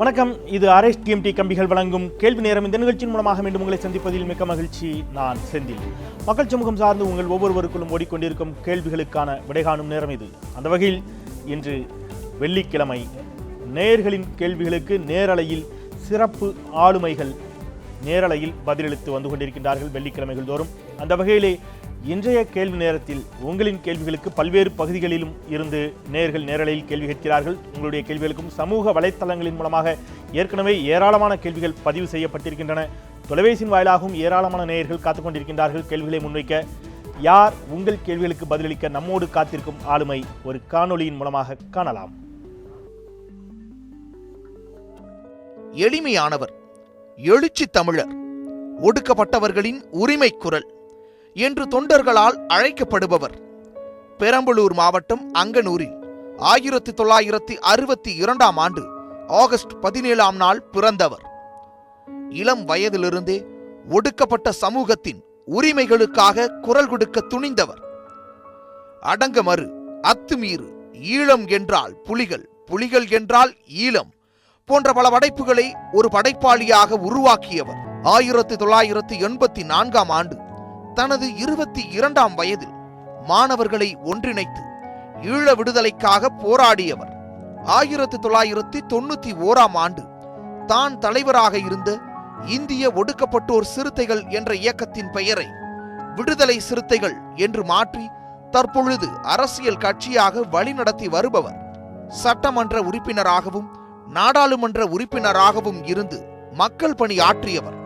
வணக்கம். இது RS TMT கம்பிகள் வழங்கும் கேள்வி நேரம். இந்த நிகழ்ச்சியின் மூலமாக மீண்டும் உங்களை சந்திப்பதில் மிக்க மகிழ்ச்சி. நான் செந்தில். மக்கள் சமூகம் சார்ந்து உங்கள் ஒவ்வொருவருக்குள்ளும் ஓடிக்கொண்டிருக்கும் கேள்விகளுக்கான விடை காணும் நேரம் இது. அந்த வகையில் இன்று வெள்ளிக்கிழமை நேயர்களின் கேள்விகளுக்கு நேரலையில் சிறப்பு ஆளுமைகள் நேரலையில் பதிலளித்து வந்து கொண்டிருக்கின்றார்கள் வெள்ளிக்கிழமைகள் தோறும். அந்த வகையிலே இன்றைய கேள்வி நேரத்தில் உங்களின் கேள்விகளுக்கு பல்வேறு பகுதிகளிலும் இருந்து நேயர்கள் நேரலையில் கேள்வி கேட்கிறார்கள். உங்களுடைய கேள்விகளுக்கும் சமூக வலைத்தளங்களின் மூலமாக ஏற்கனவே ஏராளமான கேள்விகள் பதிவு செய்யப்பட்டிருக்கின்றன. தொலைபேசியின் வாயிலாகவும் ஏராளமான நேயர்கள் காத்துக்கொண்டிருக்கின்றார்கள் கேள்விகளை முன்வைக்க. யார் உங்கள் கேள்விகளுக்கு பதிலளிக்க நம்மோடு காத்திருக்கும் ஆளுமை ஒரு காணொளியின் மூலமாக காணலாம். எளிமையானவர், எழுச்சி தமிழர், ஒடுக்கப்பட்டவர்களின் உரிமை குரல் என்று தொண்டர்களால் அழைக்கப்படுபவர். பெரம்பலூர் மாவட்டம் அங்கனூரில் 1962ஆம் ஆண்டு ஆகஸ்ட் 17ஆம் நாள் பிறந்தவர். இளம் வயதிலிருந்தே ஒடுக்கப்பட்ட சமூகத்தின் உரிமைகளுக்காக குரல் கொடுக்க துணிந்தவர். அடங்கமறு, அத்துமீறு, ஈழம் என்றால் புலிகள், புலிகள் என்றால் ஈழம் போன்ற பல படைப்புகளை ஒரு படைப்பாளியாக உருவாக்கியவர். 1984ஆம் ஆண்டு தனது 22ஆம் வயதில் மாணவர்களை ஒன்றிணைத்து ஈழ விடுதலைக்காக போராடியவர். 1991ஆம் ஆண்டு தான் தலைவராக இருந்த இந்திய ஒடுக்கப்பட்டோர் சிறுத்தைகள் என்ற இயக்கத்தின் பெயரை விடுதலை சிறுத்தைகள் என்று மாற்றி தற்பொழுது அரசியல் கட்சியாக வழிநடத்தி வருபவர். சட்டமன்ற உறுப்பினராகவும் நாடாளுமன்ற உறுப்பினராகவும் இருந்து மக்கள் பணி ஆற்றியவர்.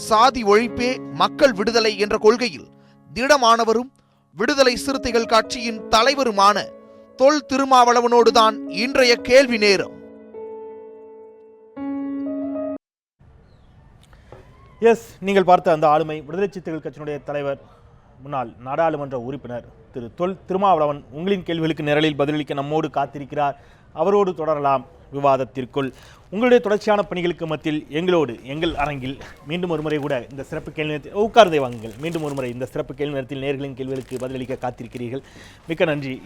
சாதி ஒழிப்பே மக்கள் விடுதலை என்ற கொள்கையில் திடமானவரும் விடுதலை சிறுத்தைகள் கட்சியின் தலைவருமான தொல் திருமாவளவனோடுதான் இன்றைய கேள்வி நேரம். நீங்கள் பார்த்த அந்த ஆளுமை விடுதலை சிறுத்தைகள் கட்சியினுடைய தலைவர், முன்னாள் நாடாளுமன்ற உறுப்பினர் திரு தொல் திருமாவளவன் உங்களின் கேள்விகளுக்கு நேரலில் பதிலளிக்க நம்மோடு காத்திருக்கிறார். அவரோடு தொடரலாம் விவாதத்திற்குள். உங்களுடைய தொடர்ச்சியான பணிகளுக்கு மத்தியில் எங்களோடு எங்கள் அரங்கில் மீண்டும் ஒரு முறை கூட இந்த சிறப்பு கேள்வி நேரத்தில் உட்கார்ந்தே வாங்குங்கள். மீண்டும் ஒரு முறை இந்த சிறப்பு கேள்வி நேரத்தில் நேயர்களின் கேள்விகளுக்கு பதிலளிக்க காத்திருக்கிறீர்கள். மிக்க நன்றி.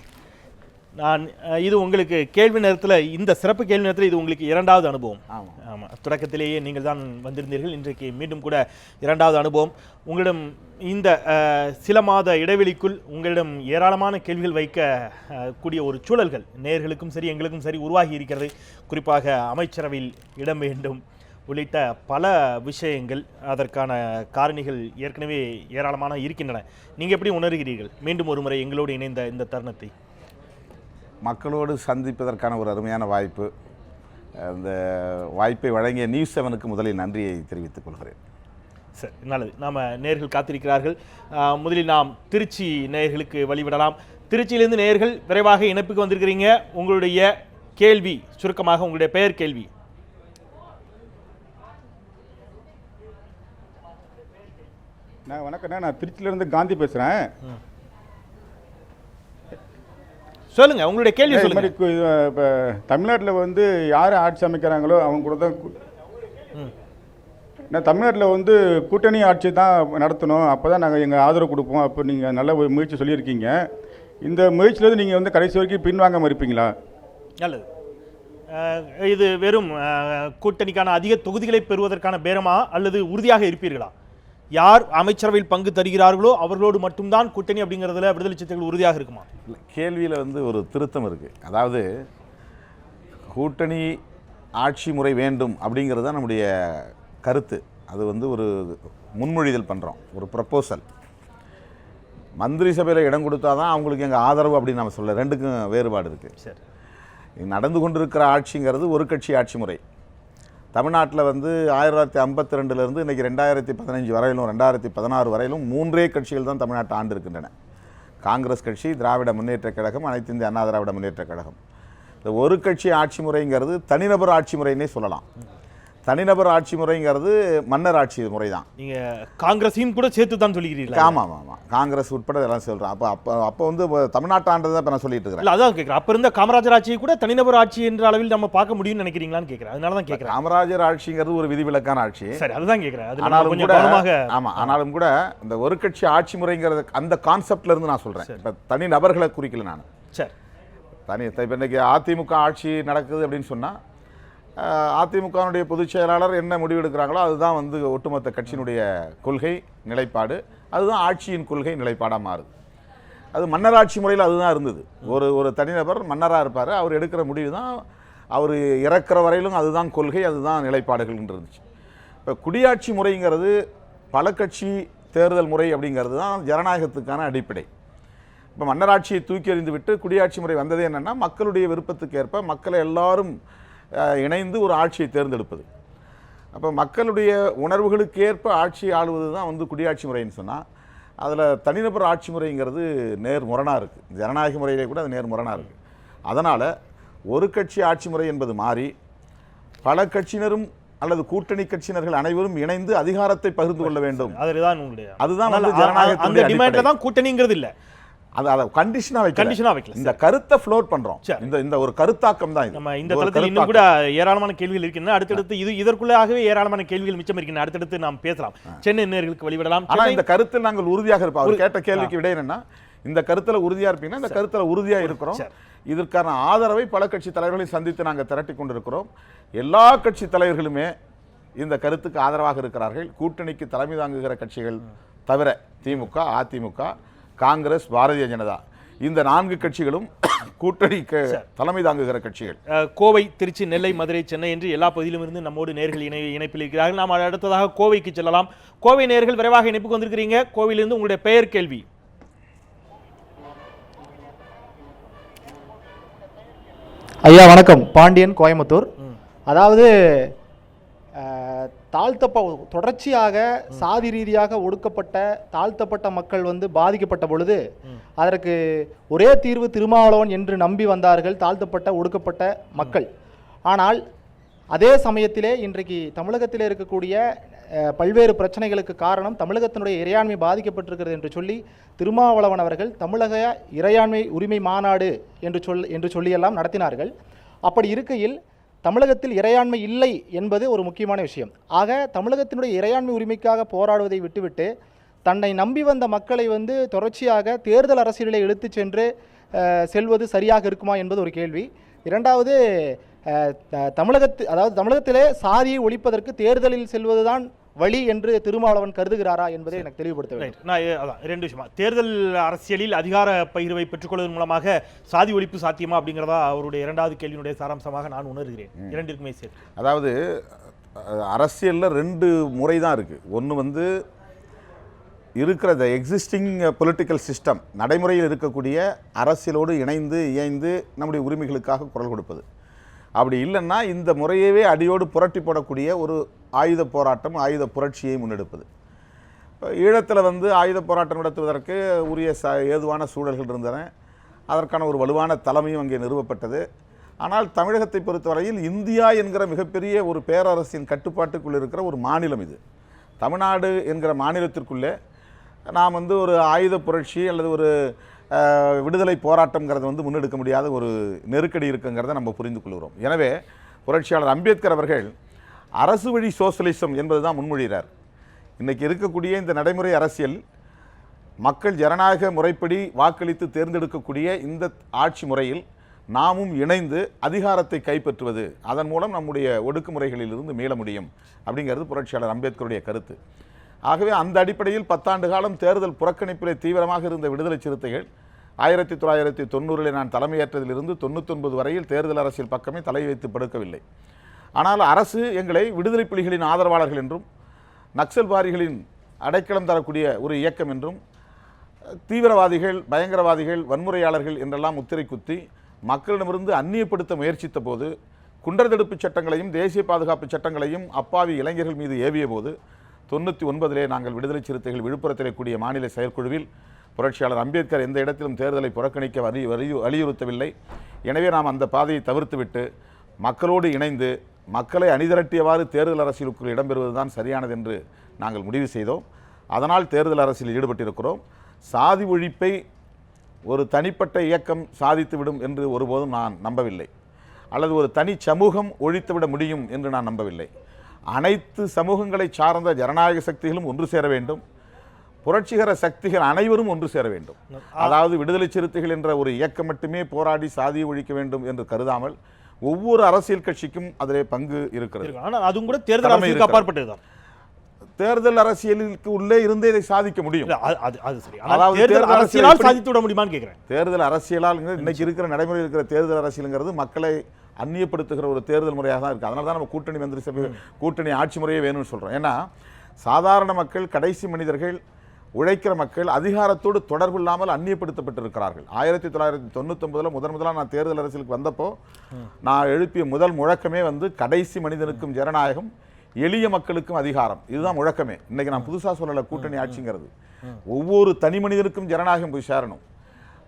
இது உங்களுக்கு கேள்வி நேரத்தில், இந்த சிறப்பு கேள்வி நேரத்தில் இது உங்களுக்கு இரண்டாவது அனுபவம். ஆமாம், தொடக்கத்திலேயே நீங்கள் தான் வந்திருந்தீர்கள். இன்றைக்கு மீண்டும் கூட இரண்டாவது அனுபவம். உங்களிடம் இந்த சில மாத இடைவெளிக்குள் உங்களிடம் ஏராளமான கேள்விகள் வைக்க கூடிய ஒரு சூழல்கள் நேயர்களுக்கும் சரி எங்களுக்கும் சரி உருவாகி இருக்கிறது. குறிப்பாக அமைச்சரவையில் இடம் வேண்டும் உள்ளிட்ட பல விஷயங்கள், அதற்கான காரணிகள் ஏற்கனவே ஏராளமான இருக்கின்றன. நீங்கள் எப்படி உணர்கிறீர்கள் மீண்டும் ஒரு முறை எங்களோடு இணைந்த இந்த தருணத்தை? மக்களோடு சந்திப்பதற்கான ஒரு அருமையான வாய்ப்பு. அந்த வாய்ப்பை வழங்கிய நியூஸ் 7க்கு முதலில் நன்றியை தெரிவித்துக் கொள்கிறேன். சரி, நல்லது. நாம் நேயர்கள் காத்திருக்கிறார்கள். முதலில் நாம் திருச்சி நேயர்களுக்கு வழிவிடலாம். திருச்சியிலிருந்து நேயர்கள் விரைவாக இணைப்புக்கு வந்திருக்கிறீங்க. உங்களுடைய கேள்வி சுருக்கமாக உங்களுடைய பெயர், கேள்வி. வணக்கண்ணா, நான் திருச்சியிலிருந்து காந்தி பேசுகிறேன். சொல்லுங்க, உங்களுடைய கேள்வி சொல்லுங்க. இப்போ தமிழ்நாட்டில் வந்து யார் ஆட்சி அமைக்கிறாங்களோ அவங்க கூட தான் தமிழ்நாட்டில் வந்து கூட்டணி ஆட்சி தான் நடத்தணும், அப்போ தான் நாங்கள் எங்கள் ஆதரவு கொடுப்போம். அப்போ நீங்கள் நல்ல ஒரு முயற்சி சொல்லியிருக்கீங்க. இந்த முயற்சியிலேருந்து நீங்கள் வந்து கடைசி வரைக்கும் பின்வாங்காமல் இருப்பீங்களா? நல்லது. இது வெறும் கூட்டணிக்கான அதிக தொகுதிகளை பெறுவதற்கான பேரமா அல்லது உறுதியாக இருப்பீர்களா? யார் அமைச்சரவையில் பங்கு தருகிறார்களோ அவர்களோடு மட்டும்தான் கூட்டணி அப்படிங்கிறதுல விடுதலை சிறுத்தைகள் உறுதியாக இருக்குமா? இல்லை, கேள்வியில் வந்து ஒரு திருத்தம் இருக்குது. அதாவது கூட்டணி ஆட்சி முறை வேண்டும் அப்படிங்கிறது தான் நம்முடைய கருத்து. அது வந்து ஒரு முன்மொழிதல் பண்ணுறோம், ஒரு ப்ரப்போசல். மந்திரி சபையில் இடம் கொடுத்தா தான் அவங்களுக்கு எங்கள் ஆதரவு அப்படின்னு நம்ம சொல்ல, ரெண்டுக்கும் வேறுபாடு இருக்குது. சரி, நடந்து கொண்டிருக்கிற ஆட்சிங்கிறது ஒரு கட்சி ஆட்சி முறை. தமிழ்நாட்டில் வந்து 1952 இன்றைக்கி 2015 வரையிலும் 2016 வரையிலும் 3 கட்சிகள் தான் தமிழ்நாட்டை ஆண்டு இருக்கின்றன. காங்கிரஸ் கட்சி, திராவிட முன்னேற்றக் கழகம், அனைத்து இந்திய அண்ணா திராவிட முன்னேற்றக் கழகம். இந்த ஒரு கட்சி ஆட்சி முறைங்கிறது தனிநபர் ஆட்சி முறைன்னே சொல்லலாம். தனிநபர் ஆட்சி முறைங்கிறது மன்னர் ஆட்சி முறை தான். நீங்கள் காங்கிரஸையும் கூட சேர்த்து தான் சொல்லிக்கிறீங்களா? ஆமாம் ஆமாம், காங்கிரஸ் உட்பட எல்லாம் சொல்கிறேன். அப்போ வந்து தமிழ்நாட்டு ஆண்டு தான் இப்போ நான் சொல்லிட்டு இருக்கிறேன். அதான் கேட்குறேன். அப்போ இருந்த காமராஜர் ஆட்சியை கூட தனிநபர் ஆட்சி என்ற அளவில் நம்ம பார்க்க முடியும்னு நினைக்கிறீங்களான்னு கேட்குறேன். அதனால தான் கேட்குறேன். காமராஜர் ஆட்சிங்கிறது ஒரு விதிவிலக்கான ஆட்சி. சரி, அதுதான் கேட்குறேன். ஆனாலும் கூட ஆனாலும் கூட இந்த ஒரு கட்சி ஆட்சி முறைங்கிறது அந்த கான்செப்ட்ல இருந்து நான் சொல்கிறேன். இப்போ தனி நபர்களை குறிக்கல நான். சரி, இப்போ இன்றைக்கி அதிமுக ஆட்சி நடக்குது அப்படின்னு சொன்னால் அதிமுகவினுடைய பொதுச் செயலாளர் என்ன முடிவெடுக்கிறாங்களோ அதுதான் வந்து ஒட்டுமொத்த கட்சியினுடைய கொள்கை நிலைப்பாடு, அதுதான் ஆட்சியின் கொள்கை நிலைப்பாடாக மாறுது. அது மன்னராட்சி முறையில் அதுதான் இருந்தது. ஒரு தனிநபர் மன்னராக இருப்பார், அவர் எடுக்கிற முடிவு தான், அவர் இறக்குற வரையிலும் அதுதான் கொள்கை, அதுதான் நிலைப்பாடுகள் இருந்துச்சு. இப்போ குடியாட்சி முறைங்கிறது பல கட்சி தேர்தல் முறை அப்படிங்கிறது தான் ஜனநாயகத்துக்கான அடிப்படை. இப்போ மன்னராட்சியை தூக்கி எறிந்து விட்டு குடியாட்சி முறை வந்தது என்னென்னா, மக்களுடைய விருப்பத்துக்கு ஏற்ப மக்களை எல்லாரும் இணைந்து ஒரு ஆட்சியை தேர்ந்தெடுப்பது. அப்போ மக்களுடைய உணர்வுகளுக்கு ஏற்ப ஆட்சி ஆளுவது தான் வந்து குடியாட்சி முறைன்னு சொன்னால், அதில் தனிநபர் ஆட்சி முறைங்கிறது நேர்முரணாக இருக்குது. ஜனநாயக முறையிலே கூட அது நேர்முரணாக இருக்குது. அதனால் ஒரு கட்சி ஆட்சி முறை என்பது மாறி பல கட்சியினரும் அல்லது கூட்டணி கட்சியினர்கள் அனைவரும் இணைந்து அதிகாரத்தை பகிர்ந்து கொள்ள வேண்டும். அதுதான் வந்து ஜனநாயகத்தினுடைய டிமாண்ட்ல தான் கூட்டணிங்கிறது இல்லை. அதை கண்டிஷனா வைக்கல. இந்த கருத்தை ஃப்ளோட் பண்றோம். இந்த ஒரு கருத்தாக்கம் தான் இது. நம்ம இந்த தளத்தில் இன்னும் கூட ஏராளமான கேள்விகள் இருக்கின்றன. அடுத்தடுத்து இதற்குள்ளாகவே ஏராளமான கேள்விகள் மிச்சம் இருக்கின்றன. அடுத்தடுத்து நாம் பேசலாம். சென்னை நேயர்களுக்கு வழிவிடலாம். ஆனா இந்த கருத்தில் நாங்கள் உறுதியாக இருப்போம். அவர் கேட்ட கேள்விக்கு விட என்னன்னா, இந்த கருத்துல உறுதியா இருப்பீங்கன்னா இந்த கருத்துல உறுதியா இருக்கிறோம். இதற்கான ஆதரவை பல கட்சி தலைவர்களை சந்தித்து நாங்கள் திரட்டி கொண்டிருக்கிறோம். எல்லா கட்சி தலைவர்களுமே இந்த கருத்துக்கு ஆதரவாக இருக்கிறார்கள். கூட்டணிக்கு தலைமை தாங்குகிற கட்சிகள் தவிர திமுக, அதிமுக, காங்கிரஸ், பாரதிய ஜனதா, இந்த 4 கட்சிகளும் கூட்டணிக்கு தலைமை தாங்குகிற கட்சிகள். கோவை, திருச்சி, நெல்லை, மதுரை, சென்னை என்று எல்லா பகுதியிலும் இருந்து நம்மோடு நேர்கள் இணைப்பில் இருக்கிறார்கள். நாம் அடுத்ததாக கோவைக்கு செல்லலாம். கோவை நேர்கள் விரைவாக இணைப்புக்கு வந்திருக்கிறீங்க. கோவையிலிருந்து உங்களுடைய பெயர், கேள்வி. ஐயா வணக்கம். பாண்டியன், கோயம்புத்தூர். அதாவது தொடர்ச்சியாக சாதி ரீதியாக ஒடுக்கப்பட்ட தாழ்த்தப்பட்ட மக்கள் வந்து பாதிக்கப்பட்ட பொழுது அதற்கு ஒரே தீர்வு திருமாவளவன் என்று நம்பி வந்தார்கள் தாழ்த்தப்பட்ட ஒடுக்கப்பட்ட மக்கள். ஆனால் அதே சமயத்திலே இன்றைக்கு தமிழகத்தில் இருக்கக்கூடிய பல்வேறு பிரச்சனைகளுக்கு காரணம் தமிழகத்தினுடைய இறையாண்மை பாதிக்கப்பட்டிருக்கிறது என்று சொல்லி திருமாவளவன் அவர்கள் தமிழக இறையாண்மை உரிமை மாநாடு என்று சொல்லியெல்லாம் நடத்தினார்கள். அப்படி இருக்கையில் தமிழகத்தில் இறையாண்மை இல்லை என்பது ஒரு முக்கியமான விஷயம். ஆக தமிழகத்தினுடைய இறையாண்மை உரிமைக்காக போராடுவதை விட்டுவிட்டு தன்னை நம்பி வந்த மக்களை வந்து தொடர்ச்சியாக தேர்தல் அரசியலில் எடுத்து சென்று செல்வது சரியாக இருக்குமா என்பது ஒரு கேள்வி. இரண்டாவது, தமிழகத்திலே சாதியை ஒழிப்பதற்கு தேர்தலில் செல்வதுதான் வழி என்று திருமாவளவன் கருதுகிறாரா என்பதை எனக்கு தெளிவுபடுத்த வேண்டும். நான் அதான் 2 விஷயமா, தேர்தல் அரசியலில் அதிகார பகிர்வை பெற்றுக்கொள்வதன் மூலமாக சாதி ஒழிப்பு சாத்தியமா அப்படிங்கிறதா அவருடைய 2வது கேள்வியினுடைய சாராம்சமாக நான் உணர்கிறேன். 2க்குமே சரி. அதாவது அரசியலில் 2 முறை தான் இருக்குது. ஒன்று வந்து இருக்கிற எக்ஸிஸ்டிங் பொலிட்டிக்கல் சிஸ்டம், நடைமுறையில் இருக்கக்கூடிய அரசியலோடு இயைந்து நம்முடைய உரிமைகளுக்காக குரல் கொடுப்பது. அப்படி இல்லைன்னா இந்த முறையவே அடியோடு புரட்டி போடக்கூடிய ஒரு ஆயுத போராட்டம், ஆயுத புரட்சியை முன்னெடுப்பது. இப்போ ஈழத்தில் வந்து ஆயுத போராட்டம் நடத்துவதற்கு உரிய ஏதுவான சூழல்கள் இருந்தன. அதற்கான ஒரு வலுவான தலைமையும் அங்கே நிறுவப்பட்டது. ஆனால் தமிழகத்தை பொறுத்தவரையில் இந்தியா என்கிற மிகப்பெரிய ஒரு பேரரசின் கட்டுப்பாட்டுக்குள் இருக்கிற ஒரு மாநிலம் இது. தமிழ்நாடு என்கிற மாநிலத்திற்குள்ளே நாம் வந்து ஒரு ஆயுத புரட்சி அல்லது ஒரு விடுதலை போராட்டம்ங்கிறத வந்து முன்னெடுக்க முடியாத ஒரு நெருக்கடி இருக்குங்கிறத நம்ம புரிந்து கொள்கிறோம். எனவே புரட்சியாளர் அம்பேத்கர் அவர்கள் அரசு வழி சோசலிசம் என்பது தான் முன்மொழிகிறார். இன்றைக்கி இருக்கக்கூடிய இந்த நடைமுறை அரசியல் மக்கள் ஜனநாயக முறைப்படி வாக்களித்து தேர்ந்தெடுக்கக்கூடிய இந்த ஆட்சி முறையில் நாமும் இணைந்து அதிகாரத்தை கைப்பற்றுவது, அதன் மூலம் நம்முடைய ஒடுக்குமுறைகளிலிருந்து மீள முடியும் அப்படிங்கிறது புரட்சியாளர் அம்பேத்கருடைய கருத்து. ஆகவே அந்த அடிப்படையில் 10 ஆண்டு காலம் தேர்தல் புறக்கணிப்பிலே தீவிரமாக இருந்த விடுதலை சிறுத்தைகள் 1990 நான் தலைமையேற்றதிலிருந்து 99 வரையில் தேர்தல் அரசியல் பக்கமே தலை வைத்து படுக்கவில்லை. ஆனால் அரசு எங்களை விடுதலை புலிகளின் ஆதரவாளர்கள் என்றும் நக்சல்வாதிகளின் அடைக்கலம் தரக்கூடிய ஒரு இயக்கம் என்றும் தீவிரவாதிகள், பயங்கரவாதிகள், வன்முறையாளர்கள் என்றெல்லாம் முத்திரை குத்தி மக்களிடமிருந்து அந்நியப்படுத்த முயற்சித்த போது, குண்டர் தடுப்பு சட்டங்களையும் தேசிய பாதுகாப்பு சட்டங்களையும் அப்பாவி இளைஞர்கள் மீது ஏவிய போது 99 நாங்கள் விடுதலை சிறுத்தைகள் விழுப்புரத்திலே கூடிய மாநில செயற்குழுவில் புரட்சியாளர் அம்பேத்கர் எந்த இடத்திலும் தேர்தலை புறக்கணிக்க வலியுறுத்தவில்லை. எனவே நாம் அந்த பாதையை தவிர்த்துவிட்டு மக்களோடு இணைந்து மக்களை அணிதிரட்டியவாறு தேர்தல் அரசியலுக்குள் இடம்பெறுவதுதான் சரியானது என்று நாங்கள் முடிவு செய்தோம். அதனால் தேர்தல் அரசியலில் ஈடுபட்டிருக்கிறோம். சாதி ஒழிப்பை ஒரு தனிப்பட்ட இயக்கம் சாதித்துவிடும் என்று ஒருபோதும் நான் நம்பவில்லை. அல்லது ஒரு தனி சமூகம் ஒழித்துவிட முடியும் என்று நான் நம்பவில்லை. அனைத்து சமூகங்களை சார்ந்த ஜனநாயக சக்திகளும் ஒன்று சேர வேண்டும். புரட்சிகர சக்திகள் அனைவரும் ஒன்று சேர வேண்டும். அதாவது விடுதலை சிறுத்தைகள் என்ற ஒரு இயக்கம் மட்டுமே போராடி சாதியை ஒழிக்க வேண்டும் என்று கருதாமல் ஒவ்வொரு அரசியல் கட்சிக்கும் அதிலே பங்கு இருக்கிறது. ஆனா அதுவும் கூட தேர்தல் கடமை அரசியலுக்கு இருக்கிறது. அப்பாற்பட்டதுதான். தேர்தல் அரசியலுக்கு உள்ளே இருந்தே இதை சாதிக்க முடியும். இல்ல, அது சரி. ஆனா அதாவது தேர்தல் தேர்தல் அரசியலால் அரசியல் சாதித்து விட முடியுமான்னு கேட்கிறேன். தேர்தல் அரசியலால் இன்னைக்கு இருக்கிற நடைமுறையில் இருக்கிற தேர்தல் அரசியலுங்கிறது மக்களை அந்நியப்படுத்துகிற ஒரு தேர்தல் முறையாக தான் இருக்குது. அதனால தான் நம்ம கூட்டணி மந்திரி சபை கூட்டணி ஆட்சி முறையே வேணும்னு சொல்கிறோம். ஏன்னா சாதாரண மக்கள், கடைசி மனிதர்கள், உழைக்கிற மக்கள் அதிகாரத்தோடு தொடர்பு இல்லாமல் அந்நியப்படுத்தப்பட்டிருக்கிறார்கள். 1999 முதலாக நான் தேர்தல் அரசியலுக்கு வந்தப்போ நான் எழுப்பிய முதல் முழக்கமே கடைசி மனிதனுக்கும் ஜனநாயகம், எளிய மக்களுக்கும் அதிகாரம். இதுதான் முழக்கமே. இன்னைக்கு நான் புதுசாக சொல்லலை கூட்டணி ஆட்சிங்கிறது. ஒவ்வொரு தனி மனிதனுக்கும் ஜனநாயகம் போய் சேரணும்,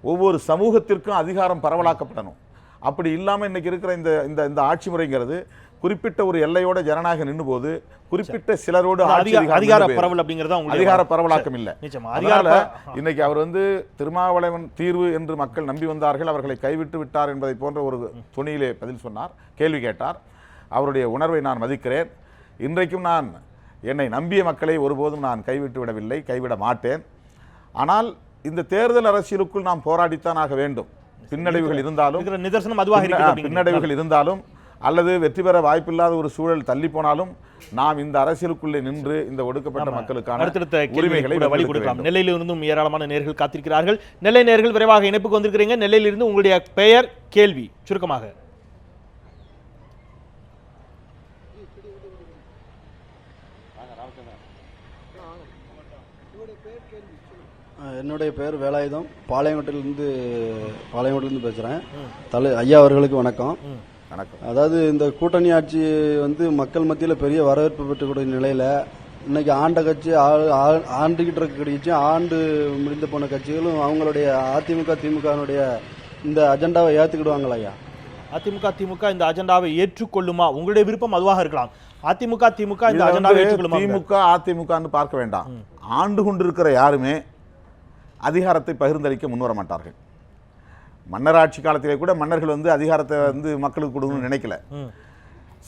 ஒவ்வொரு சமூகத்திற்கும் அதிகாரம் பரவலாக்கப்படணும். அப்படி இல்லாமல் இன்னைக்கு இருக்கிற இந்த இந்த ஆட்சி முறைங்கிறது குறிப்பிட்ட ஒரு எல்லையோட ஜனநாயகம் நின்று போது குறிப்பிட்ட சிலரோடு அதிகார பரவல் அப்படிங்கறத அதிகார பரவலாக்கம் இல்லை. அதனால இன்னைக்கு அவர் திருமாவளவன் தீர்வு என்று மக்கள் நம்பி வந்தார்கள், அவர்களை கைவிட்டு விட்டார் என்பதை போன்ற ஒரு துணியிலே பதில் சொன்னார், கேள்வி கேட்டார். அவருடைய உணர்வை நான் மதிக்கிறேன். இன்றைக்கும் நான் என்னை நம்பிய மக்களை ஒருபோதும் நான் கைவிட்டு விடவில்லை, கைவிட மாட்டேன். ஆனால் இந்த தேர்தல் அரசியலுக்குள் நாம் போராடித்தான் ஆக வேண்டும். பின்னடைவுகள் இருந்தாலும் நிதர்சனம் அதுவாக இருக்கிறது. பின்னடைவுகள் இருந்தாலும் அல்லது வெற்றி பெற வாய்ப்பில்லாத ஒரு சூழல் தள்ளி போனாலும் நாம் இந்த அரசியலுக்குள்ளே நின்று இந்த ஒடுக்கப்பட்ட மக்களுக்கான உரிமைகளை வழி கொடுக்கலாம். நெல்லையிலிருந்தும் ஏராளமான நேயர்கள் காத்திருக்கிறார்கள். நெல்லை நேயர்கள் விரைவாக இணைப்புக்கு வந்திருக்கிறீங்க. நெல்லையிலிருந்து உங்களுடைய பெயர், கேள்வி சுருக்கமாக. என்னுடைய பேர் வேலாயுதம், பாளையங்கோட்டிலிருந்து பேசுகிறேன். ஐயா அவர்களுக்கு வணக்கம். வணக்கம். அதாவது இந்த கூட்டணி ஆட்சி மக்கள் மத்தியில் பெரிய வரவேற்பு பெற்றக்கூடிய நிலையில் இன்னைக்கு ஆண்ட கட்சி ஆண்டுகிட்டு இருக்க கட்சி, ஆண்டு முடிந்து போன கட்சிகளும் அவங்களுடைய அதிமுக திமுகனுடைய இந்த அஜெண்டாவை ஏற்றுக்கிடுவாங்களா ஐயா? அதிமுக திமுக இந்த அஜெண்டாவை ஏற்றுக்கொள்ளுமா? உங்களுடைய விருப்பம் அதுவாக இருக்கலாம். அதிமுக திமுக இந்த அஜெண்டாவை ஏற்றுக்கொள்ளுமா? திமுக அதிமுக பார்க்க வேண்டாம். ஆண்டு கொண்டிருக்கிற யாருமே அதிகாரத்தை பகிர்ந்தளிக்க முன்வர மாட்டார்கள். மன்னராட்சி காலத்திலே கூட மன்னர்கள் அதிகாரத்தை மக்களுக்கு கொடுக்கணும்னு நினைக்கல.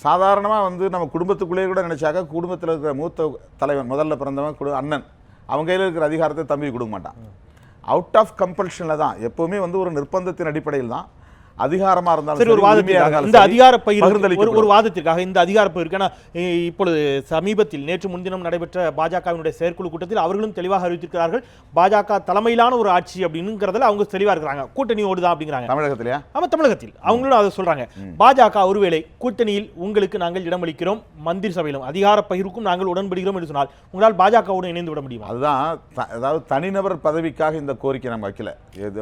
சாதாரணமாக நம்ம குடும்பத்துக்குள்ளேயே கூட நினைச்சாக்க குடும்பத்தில் இருக்கிற மூத்த தலைவன், முதல்ல பிறந்தவன் அண்ணன், அவங்க கையில் இருக்கிற அதிகாரத்தை தம்பி கொடுக்க மாட்டான். அவுட் ஆஃப் கம்பல்ஷனில் தான், எப்பவுமே ஒரு நிர்பந்தத்தின் அடிப்படையில் தான் அதிகாரமா இருந்தாலும் ஒரு வாதத்திற்காக இந்த அதிகார பகிர்வு இப்பொழுது சமீபத்தில் நேற்று முன்தினம் நடைபெற்ற பாஜகவினுடைய செயற்குழு கூட்டத்தில் அவர்களும் தெளிவாக அறிவித்திருக்கிறார்கள். பாஜக தலைமையிலான ஒரு ஆட்சி அப்படிங்கிறதுல அவங்க தெளிவா இருக்கிறாங்க, கூட்டணியோடு தான் அப்படிங்கிறாங்க. தமிழகத்திலேயா? ஆமா, தமிழகத்தில் அவங்களும் அதை சொல்றாங்க. பாஜக ஒருவேளை கூட்டணியில் உங்களுக்கு நாங்கள் இடமளிக்கிறோம், மந்திரி சபையிலும் அதிகார பகிர்வுக்கும் நாங்கள் உடன்படுகிறோம் என்று சொன்னால் உங்களால் பாஜகவோடு இணைந்து விட முடியுமா? அதுதான், அதாவது தனிநபர் பதவிக்காக இந்த கோரிக்கை நம்ம வைக்கல.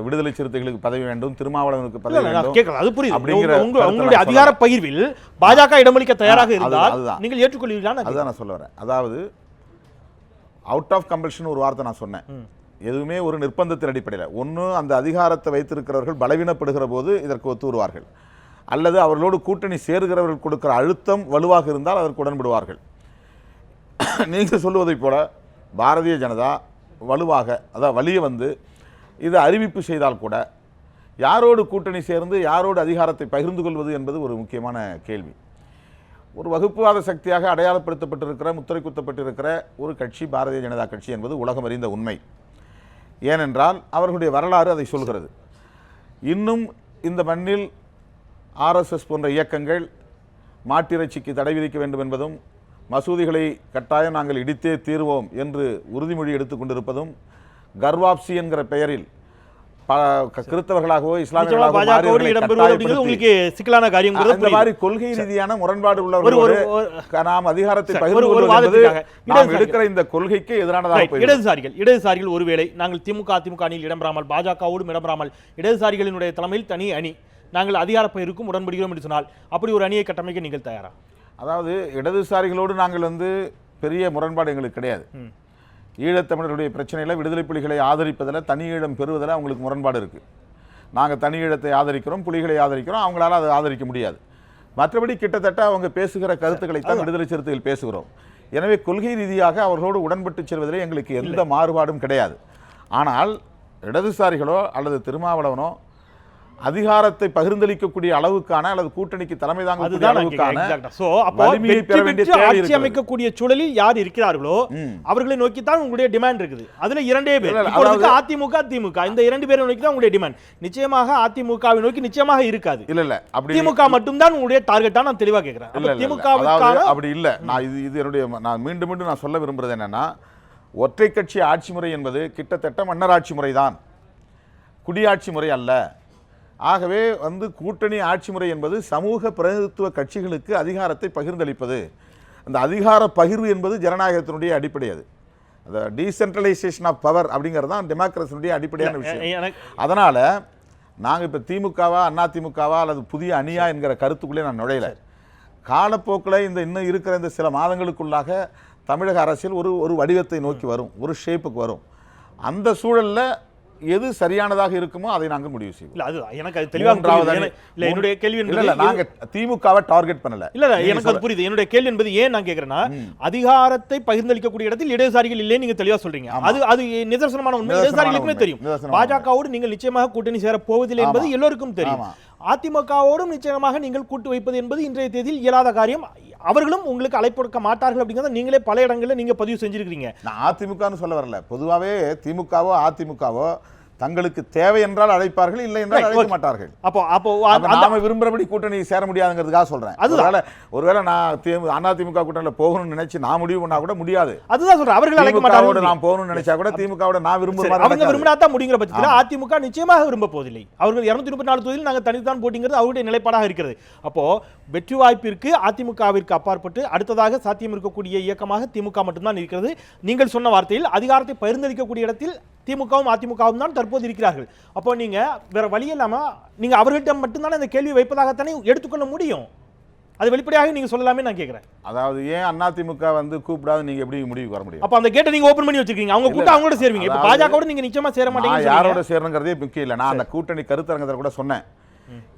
விடுதலை சிறுத்தைகளுக்கு பதவி வேண்டும், திருமாவளவனுக்கு பதவி வேண்டும், அது புரியுது. உங்களுடைய அதிகார பகிர்வில் பாஜக இடமளிக்க தயாராக இருந்தால் நீங்கள் ஏற்றுக்கொள்வீர்களா? அதுதான் நான் சொல்ல வரேன். அதாவது அவுட் ஆஃப் கம்பல்ஷன் ஒரு வார்த்தை நான் சொன்னேன். எதுவுமே ஒரு நிர்பந்தத்தின் அடிப்படையில், ஒன்று அந்த அதிகாரத்தை வைத்திருக்கிறவர்கள் பலவீனப்படுகிற போது இதற்கு ஒத்து வருவார்கள், அல்லது அவர்களோடு கூட்டணி சேருகிறவர்கள் கொடுக்கிற அழுத்தம் வலுவாக இருந்தால் அதற்கு உடன்படுவார்கள். நீங்கள் சொல்லுவதைப் போல பாரதிய ஜனதா வலுவாக, அதாவது வலிய இது அறிவிப்பு செய்தால் கூட யாரோடு கூட்டணி சேர்ந்து யாரோடு அதிகாரத்தை பகிர்ந்து கொள்வது என்பது ஒரு முக்கியமான கேள்வி. ஒரு வகுப்புவாத சக்தியாக அடையாளப்படுத்தப்பட்டிருக்கிற, முத்திரை குத்தப்பட்டிருக்கிற ஒரு கட்சி பாரதிய ஜனதா கட்சி என்பது உலகம் அறிந்த உண்மை. ஏனென்றால் அவர்களுடைய வரலாறு அதை சொல்கிறது. இன்னும் இந்த மண்ணில் RSS போன்ற இயக்கங்கள் மாட்டிறைச்சிக்கு தடை விதிக்க வேண்டும் என்பதும், மசூதிகளை கட்டாயம் நாங்கள் இடித்தே தீர்வோம் என்று உறுதிமொழி எடுத்துக் கொண்டிருப்பதும், கர்வாப்சி என்கிற பெயரில் கிறிஸ்தவர்களாகவோ இஸ்லாமியர்களாகவோ சிக்கலான காரியம். இந்த மாதிரி கொள்கை ரீதியான முரண்பாடு உள்ளவர்களோடு நாம் அதிகாரத்தை பகிர்ந்து கொள்வது நாம் எடுக்கிற இந்த கொள்கைக்கு எதிரானதாக. இடதுசாரிகள் ஒருவேளை நாங்கள் திமுக அதிமுக அணியில் இடம்பெறாமல், பாஜகவோடும் இடம்பெறாமல், இடதுசாரிகளினுடைய தலைமையில் தனி அணி நாங்கள் அதிகார பகிர்வுக்கும் உடன்படுகிறோம் என்று சொன்னால் அப்படி ஒரு அணியை கட்டமைக்க நீங்கள் தயாரா? அதாவது இடதுசாரிகளோடு நாங்கள் பெரிய முரண்பாடு எங்களுக்கு கிடையாது. ஈழத்தமிழருடைய பிரச்சனையில் விடுதலை புலிகளை ஆதரிப்பதில், தனி ஈழம் பெறுவதில் அவங்களுக்கு முரண்பாடு இருக்குது. நாங்கள் தனி ஈழத்தை ஆதரிக்கிறோம், புலிகளை ஆதரிக்கிறோம், அவங்களால அதை ஆதரிக்க முடியாது. மற்றபடி கிட்டத்தட்ட அவங்க பேசுகிற கருத்துக்களைத்தான் விடுதலை சிறுத்தைகள் பேசுகிறோம். எனவே கொள்கை ரீதியாக அவர்களோடு உடன்பட்டு செல்வதிலே எங்களுக்கு எந்த மாறுபாடும் கிடையாது. ஆனால் இடதுசாரிகளோ அல்லது திருமாவளவனோ அதிகாரத்தை பகிர்ந்தளிக்கக்கூடிய அளவுக்கான அல்லது கூட்டணிக்கு தலைமை தாங்கக்கூடிய அதுதான் நான் அளவுக்கான கேக்குறேன். Exact. So, அப்போ வலிமையை வெற்றி பெற வேண்டிய பெற்று தேவை ஆட்சி இருக்கிறது. அமைக்கக்கூடிய சூழலில் யார் இருக்கிறார்களோ அவர்களை நோக்கி தான் உங்களுடைய டிமாண்ட் இருக்குது. அதுல இரண்டே பேர். இல்ல, இப்பொழுதுக்கு அதாவது- அதிமுக, திமுக இந்த இரண்டு பேரை நோக்கி தான் உங்களுடைய டிமாண்ட். நிச்சயமாக அதிமுகவை நோக்கி நிச்சயமாக இருக்காது. இல்ல அப்படி திமுக மட்டும்தான் உங்களுடைய டார்கெட்டா நான் தெளிவா கேக்குறேன். இல்ல, அப்ப இல்ல, இல்ல. திமுகவுக்கான அதாவது அப்படி இல்ல. நான் இது என்னுடைய நான் மீண்டும் நான் சொல்ல விரும்புறது என்னன்னா, ஒற்றை கட்சி ஆட்சி முறை என்பது கிட்டத்தட்ட மன்னராட்சி முறைதான், குடியாட்சி முறை அல்ல. ஆகவே கூட்டணி ஆட்சி முறை என்பது சமூக பிரதிநிதித்துவ கட்சிகளுக்கு அதிகாரத்தை பகிர்ந்தளிப்பது. அந்த அதிகார பகிர்வு என்பது ஜனநாயகத்தினுடைய அடிப்படை. அது அந்த டீசென்ட்ரலைசேஷன் ஆஃப் பவர் அப்படிங்கிறது தான் டெமோக்ரஸினுடைய அடிப்படையான விஷயம். அதனால நாங்கள் இப்போ திமுகவா அதிமுகவா அல்லது புதிய அணியா என்கிற கருத்துக்குள்ளே நான் நுழையல. காலப்போக்கில் இன்னும் இருக்கிற இந்த சில மாதங்களுக்குள்ளாக தமிழக அரசியல் ஒரு வடிவத்தை நோக்கி வரும், ஒரு ஷேப்புக்கு வரும். அந்த சூழல்ல எது சரியானதாக இருக்குமோ அதை நாங்கள் முடிவு செய்வோம். இல்ல அது எனக்கு அது தெளிவாக புரியுது. இல்ல என்னுடைய கேள்வி என்பது இல்ல நாங்க திமுகவை டார்கெட் பண்ணல. இல்ல எனக்கு அது புரியுது. என்னுடைய கேள்வி என்பது ஏன் நான் கேக்குறேன்னா, அதிகாரத்தை பகிர்ந்தளிக்கக்கூடிய இடத்தில் இடதுசாரிகள் இல்லைன்னு நீங்க தெளிவா சொல்றீங்க. அது நிதர்சனமான உண்மை. இடதுசாரிகளுக்குமே தெரியும். பாஜகவோடு நீங்கள் நிச்சயமாக கூட்டணி சேர போவதில்லை என்பது எல்லோருக்கும் தெரியும். அதிமுகவோடும் நிச்சயமாக நீங்கள் கூட்டு வைப்பது என்பது இன்றைய தேதியில் இயலாத காரியம். அவர்களும் உங்களுக்கு அழைப்பொடுக்க மாட்டார்கள் அப்படிங்கிறத நீங்களே பல இடங்களில் நீங்க பதிவு செஞ்சிருக்கீங்க. நான் அதிமுகன்னு சொல்ல வரல. பொதுவாகவே திமுகவோ அதிமுகவோ தங்களுக்கு தேவை என்றால் அழைப்பார்கள், இல்லை என்றால் அழைக்க மாட்டார்கள். அப்போ நாம விரும்புறபடி கூட்டணி சேர முடியாதுங்கிறதுக்காக சொல்றேன். ஒருவேளை நான் அதிமுக கூட்டணியில் போகணும்னு நினைச்சு நான் முடிவு பண்ணா கூட முடியாது. அதுதான் சொல்றேன். அவர்கள் அழைக்க மாட்டார்கள். நான் போகணும்னு நினைச்சா கூட திமுகவோட நான் விரும்புறேன். அவங்க விரும்பினாதான் முடிங்கிற பட்சத்தில் அதிமுக நிச்சயமாக விரும்ப போவதில்லை. அவர்கள் 234 தொகுதியில் நாங்கள் தனித்தான் போட்டிங்கிறது அவருடைய நிலைப்பாடாக இருக்கிறது. அப்போ வெற்றி வாய்ப்பிற்கு அதிமுகவிற்கு அப்பாற்பட்டு அடுத்ததாக சாத்தியம் இருக்கக்கூடிய இயக்கமாக திமுக மட்டும்தான் இருக்கிறது. நீங்கள் சொன்ன வார்த்தையில் அதிகாரத்தை பகிர்ந்தளிக்கக்கூடிய இடத்தில் திமுகவும் அதிமுகவும் தான் தற்போது இருக்கிறார்கள். அப்போ நீங்க வேற வழி இல்லாம நீங்க அவர்கிட்ட மட்டும்தானே இந்த கேள்வி வைப்பதாகத்தானே எடுத்துக்கொள்ள முடியும். அது வெளிப்படையாக நீங்க சொல்லலாமே நான் கேட்கிறேன். அதாவது ஏன் அதிமுக கூப்பிடாது நீங்க எப்படி முடிவுக்கு வர முடியும்? அப்ப அந்த கேட்டை நீங்க ஓபன் பண்ணி வச்சிருக்கீங்க. அவங்க கூட்ட அவங்களோட சேருவீங்க. இப்ப பாஜகவோட நீங்க நிச்சயமா சேர மாட்டீங்க. யாரோட சேரணுங்கிறதே முக்கியம் இல்லை. நான் அந்த கூட்டணி கருத்தரங்கத்தில் கூட சொன்னேன்,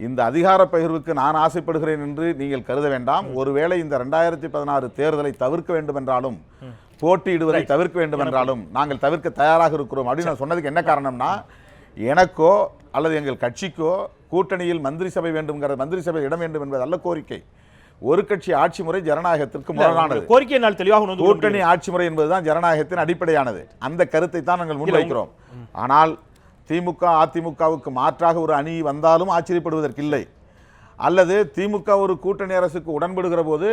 இந்த அதிகார பகிர்வுக்கு நான் ஆசைப்படுகிறேன் என்று நீங்கள் கருத வேண்டாம். ஒருவேளை இந்த 2016 தேர்தலை தவிர்க்க வேண்டும் என்றாலும், போட்டியிடுவதை தவிர்க்க வேண்டும் என்றாலும் நாங்கள் தவிர்க்க தயாராக இருக்கிறோம் அப்படின்னு நான் சொன்னதுக்கு என்ன காரணம்னா, எனக்கோ அல்லது எங்கள் கட்சிக்கோ கூட்டணியில் மந்திரி சபை வேண்டும்ங்கிற மந்திரி சபை இடம் வேண்டும் என்பது அல்ல கோரிக்கை. ஒரு கட்சி ஆட்சி முறை ஜனநாயகத்திற்கு முரணானது. கோரிக்கை என்னால் தெளிவாக கூட்டணி ஆட்சி முறை என்பதுதான் ஜனநாயகத்தின் அடிப்படையானது. அந்த கருத்தை தான் நாங்கள் முன்வைக்கிறோம். ஆனால் திமுக அதிமுகவுக்கு மாற்றாக ஒரு அணி வந்தாலும் ஆச்சரியப்படுவதற்கில்லை. அல்லது திமுக ஒரு கூட்டணி அரசுக்கு உடன்படுகிற போது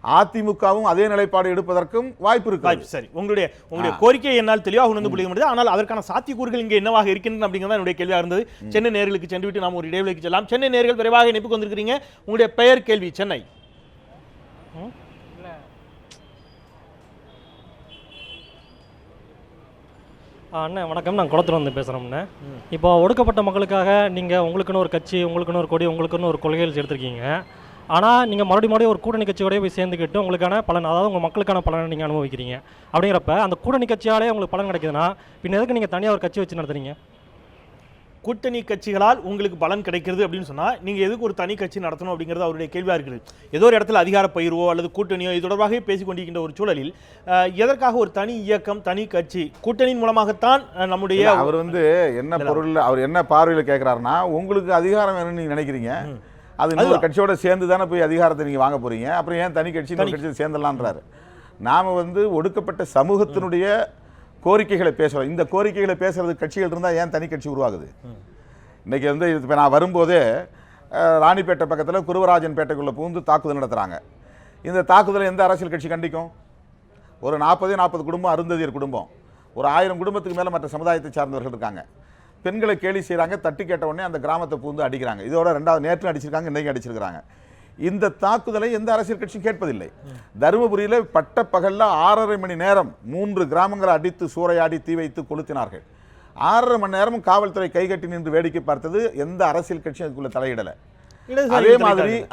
அதிமுகவும் அதே நிலைப்பாடு எடுப்பதற்கும் வாய்ப்பு இருக்கு. சரி, உங்களுடைய கோரிக்கை என்னால் தெளிவாக உணர்ந்து புரிய முடியாது. ஆனால் அதற்கான சாத்தியக்கூறுகள் இங்கே என்னவாக இருக்கின்றன அப்படிங்கிறத என்னுடைய கேள்வியாக இருந்தது. சென்னை நேயர்களுக்கு சென்று விட்டு நாம் ஒரு இடைவெளிக்கு செல்லலாம். சென்னை நேயர்கள் விரைவாக இணைப்புக்கு வந்திருக்கிறீங்க. உங்களுடைய பெயர், கேள்வி. சென்னை. அண்ணா வணக்கம், நான் குளத்தில் வந்து பேசுகிறோம்ண்ணே. இப்போ ஒடுக்கப்பட்ட மக்களுக்காக நீங்கள் உங்களுக்குன்னு ஒரு கட்சி, உங்களுக்குன்னு ஒரு கொடி, உங்களுக்குன்னு ஒரு கொள்கைகள் எடுத்திருக்கீங்க. ஆனால் நீங்கள் மறுபடியும் ஒரு கூட்டணி கட்சியோடய போய் சேர்ந்துக்கிட்டு உங்களுக்கான பலன், அதாவது உங்கள் மக்களுக்கான பலனை நீங்கள் அனுபவிக்கிறீங்க. அப்படிங்கிறப்ப அந்த கூட்டணி கட்சியாலே உங்களுக்கு பலன் கிடைக்குதுன்னா பின்ன எதுக்கு நீங்கள் தனியாக ஒரு கட்சி வச்சு நடத்துறீங்க? கூட்டணி கட்சிகளால் உங்களுக்கு பலன் கிடைக்கிறது அப்படின்னு சொன்னா நீங்க எதுக்கு ஒரு தனி கட்சி நடத்தணும் அப்படிங்கிறது அவருடைய கேள்வியா இருக்குது. ஏதோ ஒரு இடத்துல அதிகார பகிர்வோ அல்லது கூட்டணியோ இது தொடர்பாக பேசிக் கொண்டிருக்கின்ற ஒரு சூழலில் எதற்காக ஒரு தனி இயக்கம், தனி கட்சி? கூட்டணியின் மூலமாகத்தான் நம்முடைய அவர் என்ன பொருள், அவர் என்ன பார்வையில் கேட்கிறாருன்னா, உங்களுக்கு அதிகாரம் வேணும்னு நீங்க நினைக்கிறீங்க, அது இன்னொரு கட்சியோட சேர்ந்து தானே போய் அதிகாரத்தை நீங்க வாங்க போறீங்க, அப்புறம் ஏன் தனி கட்சி கட்சியில் சேர்ந்துடலான்றாரு. நாம ஒடுக்கப்பட்ட சமூகத்தினுடைய கோரிக்கைகளை பேசுகிறோம். இந்த கோரிக்கைகளை பேசுறதுக்கு கட்சிகள் இருந்தால் ஏன் தனி கட்சி உருவாகுது? இன்னைக்கு இப்போ நான் வரும்போதே ராணிப்பேட்டை பக்கத்தில் குருவராஜன் பேட்டைக்குள்ளே புகுந்து தாக்குதல் நடத்துகிறாங்க. இந்த தாக்குதலை எந்த அரசியல் கட்சி கண்டிக்கும்? ஒரு 40 குடும்பம், அருந்ததியர் குடும்பம், ஒரு 1000 குடும்பத்துக்கு மேலே மற்ற சமுதாயத்தை சார்ந்தவர்கள் இருக்காங்க. பெண்களை கேலி செய்கிறாங்க, தட்டி கேட்ட உடனே அந்த கிராமத்தை புகுந்து அடிக்கிறாங்க. இதோட நேற்று அடிச்சிருக்காங்க, இன்றைக்கு அடிச்சிருக்கிறாங்க. இந்த தாக்குதலை எந்த அரசியல் கட்சியும் கேட்பதில்லை. தருமபுரியில் பட்ட பகலில் 6.5 மணி நேரம் 3 கிராமங்களை அடித்து சூறையாடி தீ வைத்து கொளுத்தினார்கள். 6.5 மணி நேரமும் காவல்துறை கைகட்டி நின்று வேடிக்கை பார்த்தது. எந்த அரசியல் கட்சியும் அதுக்குள்ள தலையிடலை.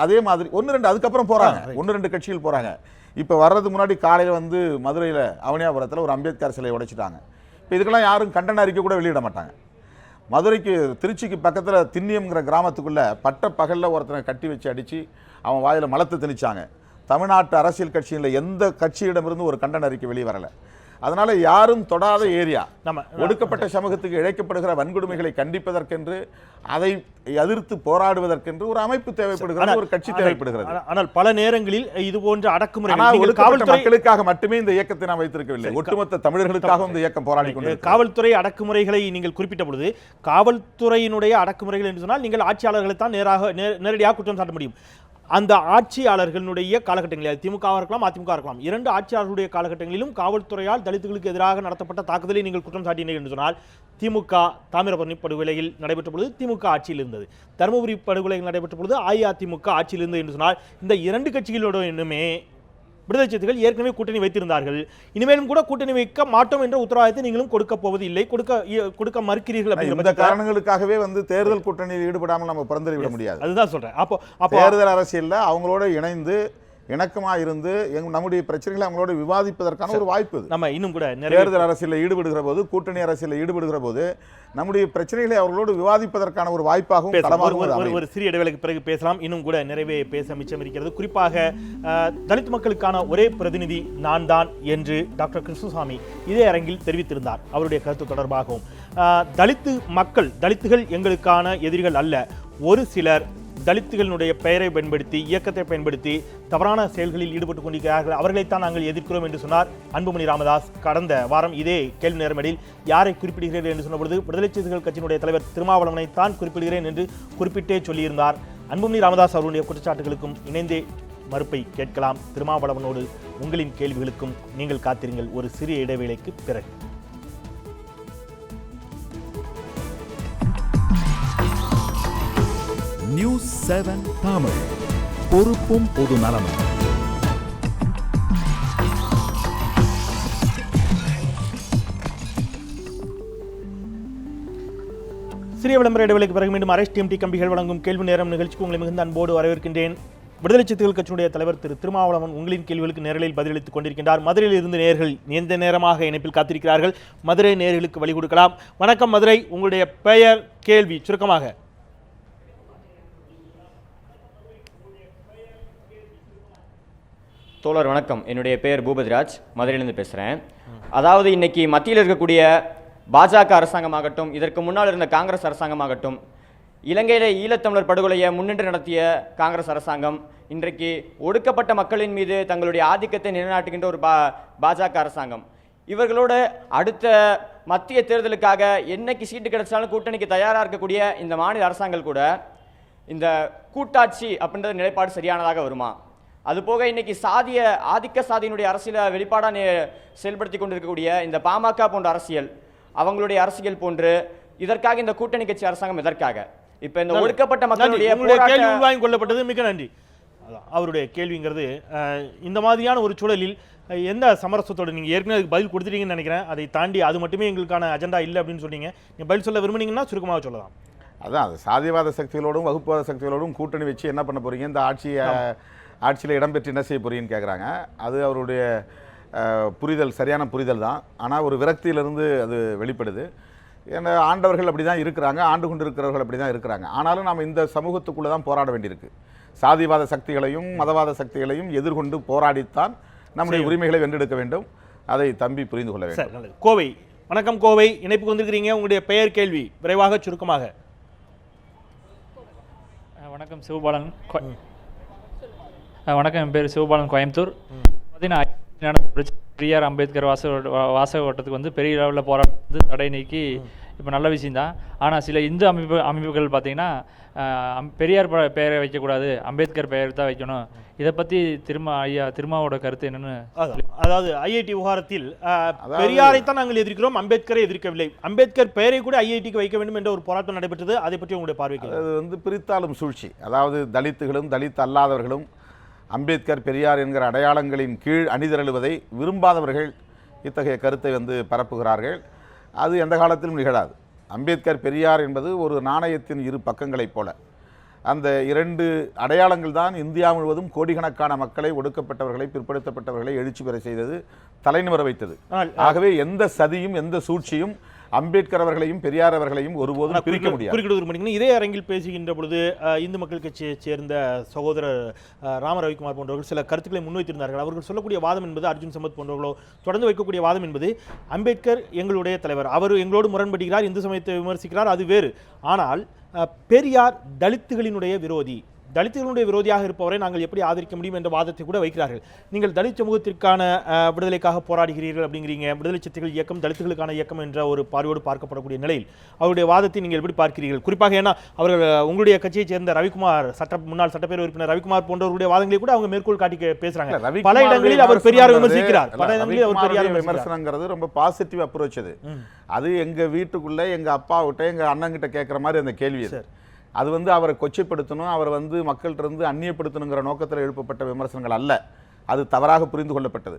அதே மாதிரி 1-2 அதுக்கப்புறம் போறாங்க, 1-2 கட்சிகள் போறாங்க. இப்போ வர்றதுக்கு முன்னாடி காலையில் மதுரையில் அவனியாபுரத்தில் ஒரு அம்பேத்கர் சிலையை உடைச்சிட்டாங்க. இப்போ இதுக்கெல்லாம் யாரும் கண்டன அறிக்கை கூட வெளியிட மாட்டாங்க. மதுரைக்கு திருச்சிக்கு பக்கத்தில் திண்ணியம்ங்கிற கிராமத்துக்குள்ள பட்ட பகலில் ஒருத்தனை கட்டி வச்சு அடித்து அவன் வாயில் மலத்தை திணிச்சாங்க. தமிழ்நாட்டு அரசியல் கட்சியில் எந்த கட்சியிடமிருந்து ஒரு கண்டன அறிக்கை வெளியே வரலை. அதனால யாரும் தொடாத ஏரியா. நம்ம ஒடுக்கப்பட்ட சமூகத்துக்கு இழைக்கப்படுகிற வன்கொடுமைகளை கண்டிப்பதற்கென்று, அதை எதிர்த்து போராடுவதற்கென்று ஒரு அமைப்பு தேவைப்படுகிறது, ஒரு கட்சி தேவைப்படுகிறது. ஆனால் பல நேரங்களில் இது போன்ற அடக்குமுறை ஒடுக்கப்பட்ட மக்களுக்காக மட்டுமே இந்த இயக்கத்தை நாம் வைத்திருக்கவில்லை, ஒட்டுமொத்த தமிழர்களுக்காக இந்த இயக்கம் போராடி கொண்டு. காவல்துறை அடக்குமுறைகளை நீங்கள் குறிப்பிட்ட பொழுது, காவல்துறையினுடைய அடக்குமுறைகள் என்று சொன்னால் நீங்கள் ஆட்சியாளர்களை தான் நேரடியாக குற்றம் சாட்ட முடியும். அந்த ஆட்சியாளர்களுடைய காலகட்டங்களில் திமுக இருக்கலாம், அதிமுக இருக்கலாம், இரண்டு ஆட்சியாளர்களுடைய காலகட்டங்களிலும் காவல்துறையால் தலித்துகளுக்கு எதிராக நடத்தப்பட்ட தாக்குதலை நீங்கள் குற்றம் சாட்டினீர்கள் என்று சொன்னால், திமுக தாமிரபரணி படுகொலையில் நடைபெற்ற பொழுது திமுக ஆட்சியில் இருந்தது, தருமபுரி படுகொலையில் நடைபெற்ற பொழுது அஇஅதிமுக ஆட்சியில் இருந்தது என்று சொன்னால், இந்த இரண்டு கட்சிகளோட இன்னுமே விடுதலை சிறுத்தைகள் ஏற்கனவே கூட்டணி வைத்திருந்தார்கள். இனிமேலும் கூட கூட்டணி வைக்க மாட்டோம் என்ற உத்தரவாதத்தை நீங்களும் கொடுக்க போவது இல்லை, கொடுக்க மறுக்கிறீர்கள். இந்த காரணங்களுக்காகவே தேர்தல் கூட்டணியில் ஈடுபடாமல் நம்ம பிறந்து விட முடியாது. அதுதான் சொல்றேன். அப்போ தேர்தல் அரசியல்ல அவங்களோட இணைந்து இணக்கமா இருந்து நம்முடைய பிரச்சனைகளை அவங்களோட விவாதிப்பதற்கான ஒரு வாய்ப்பு. நம்ம இன்னும் கூட தேர்தல் அரசியலில் ஈடுபடுகிற போது, கூட்டணி அரசியலில் ஈடுபடுகிற போது நம்முடைய பிரச்சனைகளை அவர்களோடு விவாதிப்பதற்கான ஒரு வாய்ப்பாகவும். ஒரு சிறிய இடைவேளைக்கு பிறகு பேசலாம். இன்னும் கூட நிறைவே பேச மிச்சம் இருக்கிறது. குறிப்பாக தலித் மக்களுக்கான ஒரே பிரதிநிதி நான் தான் என்று டாக்டர் கிருஷ்ணசாமி இதே அரங்கில் தெரிவித்திருந்தார். அவருடைய கருத்து தொடர்பாகவும் தலித்துகள் எங்களுக்கான எதிரிகள் அல்ல, ஒரு சிலர் தலித்துகளுடைய பெயரை பயன்படுத்தி, இயக்கத்தை பயன்படுத்தி தவறான செயல்களில் ஈடுபட்டுக் கொண்டிருக்கிறார்கள், அவர்களைத்தான் நாங்கள் எதிர்க்கிறோம் என்று சொன்னார் அன்புமணி ராமதாஸ். கடந்த வாரம் இதே கேள்வி நேரமேடையில் யாரை குறிப்பிடுகிறீர்கள் என்று சொன்னபொழுது விடுதலை சிறுத்தைகள் கட்சியினுடைய தலைவர் திருமாவளவனை தான் குறிப்பிடுகிறேன் என்று குறிப்பிட்டே சொல்லியிருந்தார். அன்புமணி ராமதாஸ் அவருடைய குற்றச்சாட்டுகளுக்கும் இணைந்தே மறுப்பை கேட்கலாம். திருமாவளவனோடு உங்களின் கேள்விகளுக்கும் நீங்கள் காத்திருங்கள் ஒரு சிறிய இடைவேளைக்கு பிறகு. நியூஸ் 7 தமிழ், பொறுப்பும் பொது நலமும். சிறிய விளம்பர இடைவெளிக்கு பிறகு மீண்டும் RSTMT கம்பிகள் வழங்கும் கேள்வி நேரம் நிகழ்ச்சிக்கு உங்களை மிகுந்த அன்போடு வரவேற்கின்றேன். விடுதலை சிறுத்தைகள் கட்சியினுடைய தலைவர் திரு திருமாவளவன் உங்களின் கேள்விகளுக்கு நேரலில் பதிலளித்துக் கொண்டிருக்கின்றார். மதுரையில் இருந்து நேயர்கள் எந்த நேரமாக இணைப்பில் காத்திருக்கிறார்கள். மதுரை நேயர்களுக்கு வழி கொடுக்கலாம். வணக்கம் மதுரை, உங்களுடைய பெயர், கேள்வி சுருக்கமாக. தோழர் வணக்கம், என்னுடைய பெயர் பூபதிராஜ், மதுரையிலிருந்து பேசுகிறேன். அதாவது இன்னைக்கு மத்தியில் இருக்கக்கூடிய பாஜக அரசாங்கமாகட்டும், இதற்கு முன்னால் இருந்த காங்கிரஸ் அரசாங்கமாகட்டும், இலங்கையிலே ஈழத்தமிழர் படுகொலையை முன்னின்று நடத்திய காங்கிரஸ் அரசாங்கம், இன்றைக்கு ஒடுக்கப்பட்ட மக்களின் மீது தங்களுடைய ஆதிக்கத்தை நிலைநாட்டுகின்ற ஒரு பாஜக அரசாங்கம், இவர்களோடு அடுத்த மத்திய தேர்தலுக்காக என்னைக்கு சீட்டு கிடைச்சாலும் கூட்டணிக்கு தயாராக இருக்கக்கூடிய இந்த மாநில அரசாங்கம் கூட இந்த கூட்டாட்சி அப்படின்ற நிலைப்பாடு சரியானதாக வருமா? அதுபோக இன்னைக்கு ஆதிக்க சாதியினுடைய அரசியலை வெளிப்பாடாக செயல்படுத்தி கொண்டிருக்கக்கூடிய இந்த பாமக போன்ற அரசியல், அவங்களுடைய அரசியல் போன்று இதற்காக இந்த கூட்டணி கட்சி அரசாங்கம் எதற்காக? இப்ப இந்த ஒடுக்கப்பட்ட மக்களுடைய கேள்வி உள்வாங்கிக் கொள்ளப்பட்டது மிக நன்றி. அவருடைய கேள்விங்கிறது இந்த மாதிரியான ஒரு சூழலில் எந்த சமரசத்தோடு நீங்கள் ஏற்கனவே பதில் கொடுத்துட்டீங்கன்னு நினைக்கிறேன். அதை தாண்டி அது மட்டுமே எங்களுக்கான அஜெண்டா இல்லை அப்படின்னு சொன்னீங்க. நீங்கள் பதில் சொல்ல விரும்புனீங்கன்னா சுருக்கமாக சொல்லலாம். அதான் அது சாதியவாத சக்திகளோடும் வகுப்புவாத சக்திகளோடும் கூட்டணி வச்சு என்ன பண்ண போறீங்க, இந்த ஆட்சியில் இடம்பெற்று என்ன செய்ய போறீங்கன்னு கேட்குறாங்க. அது அவருடைய சரியான புரிதல் தான். ஆனால் ஒரு விரக்தியிலிருந்து அது வெளிப்படுது. ஏன்னா ஆண்டவர்கள் அப்படி தான் இருக்கிறாங்க, ஆண்டு கொண்டு இருக்கிறவர்கள் அப்படி தான் இருக்கிறாங்க. ஆனாலும் நாம் இந்த சமூகத்துக்குள்ளே தான் போராட வேண்டியிருக்கு. சாதிவாத சக்திகளையும் மதவாத சக்திகளையும் எதிர்கொண்டு போராடித்தான் நம்முடைய உரிமைகளை வென்றெடுக்க வேண்டும். அதை தம்பி புரிந்து கொள்ள வேண்டும். கோவை, வணக்கம் கோவை, இணைப்புக்கு வந்திருக்கிறீங்க. உங்களுடைய பெயர், கேள்வி விரைவாக சுருக்கமாக. வணக்கம் சிவபாலன். வணக்கம், என் பேர் சிவபாலன், கோயம்புத்தூர். பார்த்தீங்கன்னா பெரியார் அம்பேத்கர் வாசக ஓட்டத்துக்கு பெரிய லெவலில் போராட்டம் தடை நீக்கி இப்போ நல்ல விஷயம்தான். ஆனால் சில இந்து அமைப்புகள் பார்த்தீங்கன்னா பெரியார் பெயரை வைக்கக்கூடாது, அம்பேத்கர் பெயர் தான் வைக்கணும். இதை பற்றி திருமாவோட கருத்து என்னன்னு? அதாவது ஐஐடி விவகாரத்தில் பெரியாரைத்தான் நாங்கள் எதிர்க்கிறோம், அம்பேத்கரை எதிர்க்கவில்லை, அம்பேத்கர் பெயரை கூட ஐஐடிக்கு வைக்க வேண்டும் என்ற ஒரு போராட்டம் நடைபெற்றது. அதை பற்றி உங்களுடைய பார்வைக்கு? அது பிரித்தாளும் சூழ்ச்சி. அதாவது தலித்துகளும் தலித் அல்லாதவர்களும் அம்பேத்கர் பெரியார் என்கிற அடையாளங்களின் கீழ் அணிதிரளுவதை விரும்பாதவர்கள் இத்தகைய கருத்தை பரப்புகிறார்கள். அது எந்த காலத்திலும் நிகழாது. அம்பேத்கர் பெரியார் என்பது ஒரு நாணயத்தின் இரு பக்கங்களைப் போல. அந்த இரண்டு அடையாளங்கள் தான் இந்தியா முழுவதும் கோடிக்கணக்கான மக்களை, ஒடுக்கப்பட்டவர்களை, பிற்படுத்தப்பட்டவர்களை எழுச்சி பெற செய்தது, தலைநிமிர வைத்தது. ஆகவே எந்த சதியும் எந்த சூழ்ச்சியும் அம்பேத்கர் அவர்களையும் பெரியார் அவர்களையும் ஒருபோதும் பிரிக்க முடியாது. குறிப்பிட்டு இதே அரங்கில் பேசுகின்ற பொழுது இந்து மக்கள் கட்சியைச் சேர்ந்த சகோதரர் ராம ரவிக்குமார் போன்றவர்கள் சில கருத்துக்களை முன்வைத்திருந்தார்கள். அவர்கள் சொல்லக்கூடிய வாதம் என்பது, அர்ஜுன் சம்பத் போன்றவர்களோ தொடர்ந்து வைக்கக்கூடிய வாதம் என்பது, அம்பேத்கர் எங்களுடைய தலைவர், அவர் எங்களோடு முரண்படுகிறார், இந்து சமயத்தை விமர்சிக்கிறார், அது வேறு. ஆனால் பெரியார் தலித்துகளினுடைய விரோதி, தலித்துகளுடைய விரோதியாக இருப்பவரை நாங்கள் எப்படி ஆதரிக்க முடியும் என்ற வாதத்தை கூட வைக்கிறார்கள். நீங்கள் தலித் சமூகத்திற்கான விடுதலைக்காக போராடுகிறீர்கள் அப்படிங்கிறீங்க. விடுதலை சிறுத்தைகள் இயக்கம் தலித்துகளுக்கான இயக்கம் என்ற ஒரு பார்வையோடு பார்க்கப்படக்கூடிய நிலையில் அவருடைய வாதத்தை நீங்கள் எப்படி பார்க்கிறீர்கள்? குறிப்பாக ஏன்னா அவர்கள் உங்களுடைய கட்சியைச் சேர்ந்த ரவிக்குமார், முன்னாள் சட்டப்பேரவை உறுப்பினர் ரவிக்குமார் போன்றவருடைய வாதங்களை கூட அவங்க மேற்கோள் காட்டி பேசுறாங்க. பல இடங்களில் அவர் பெரியார் விமர்சிக்கிறார். பல இடங்களில் அவர் பெரியார் விமர்சனங்கிறது ரொம்ப பாசிட்டிவ் அப்ரோச். அது எங்க வீட்டுக்குள்ள எங்க அப்பா கிட்ட எங்க அண்ணன் கிட்ட கேட்கிற மாதிரி அந்த கேள்வி. அது வந்து அவரை கொச்சைப்படுத்தணும், அவரை வந்து மக்கள்கிட்ட இருந்து அந்நியப்படுத்தணுங்கிற நோக்கத்தில் எழுப்பப்பட்ட விமர்சனங்கள் அல்ல. அது தவறாக புரிந்து கொள்ளப்பட்டது.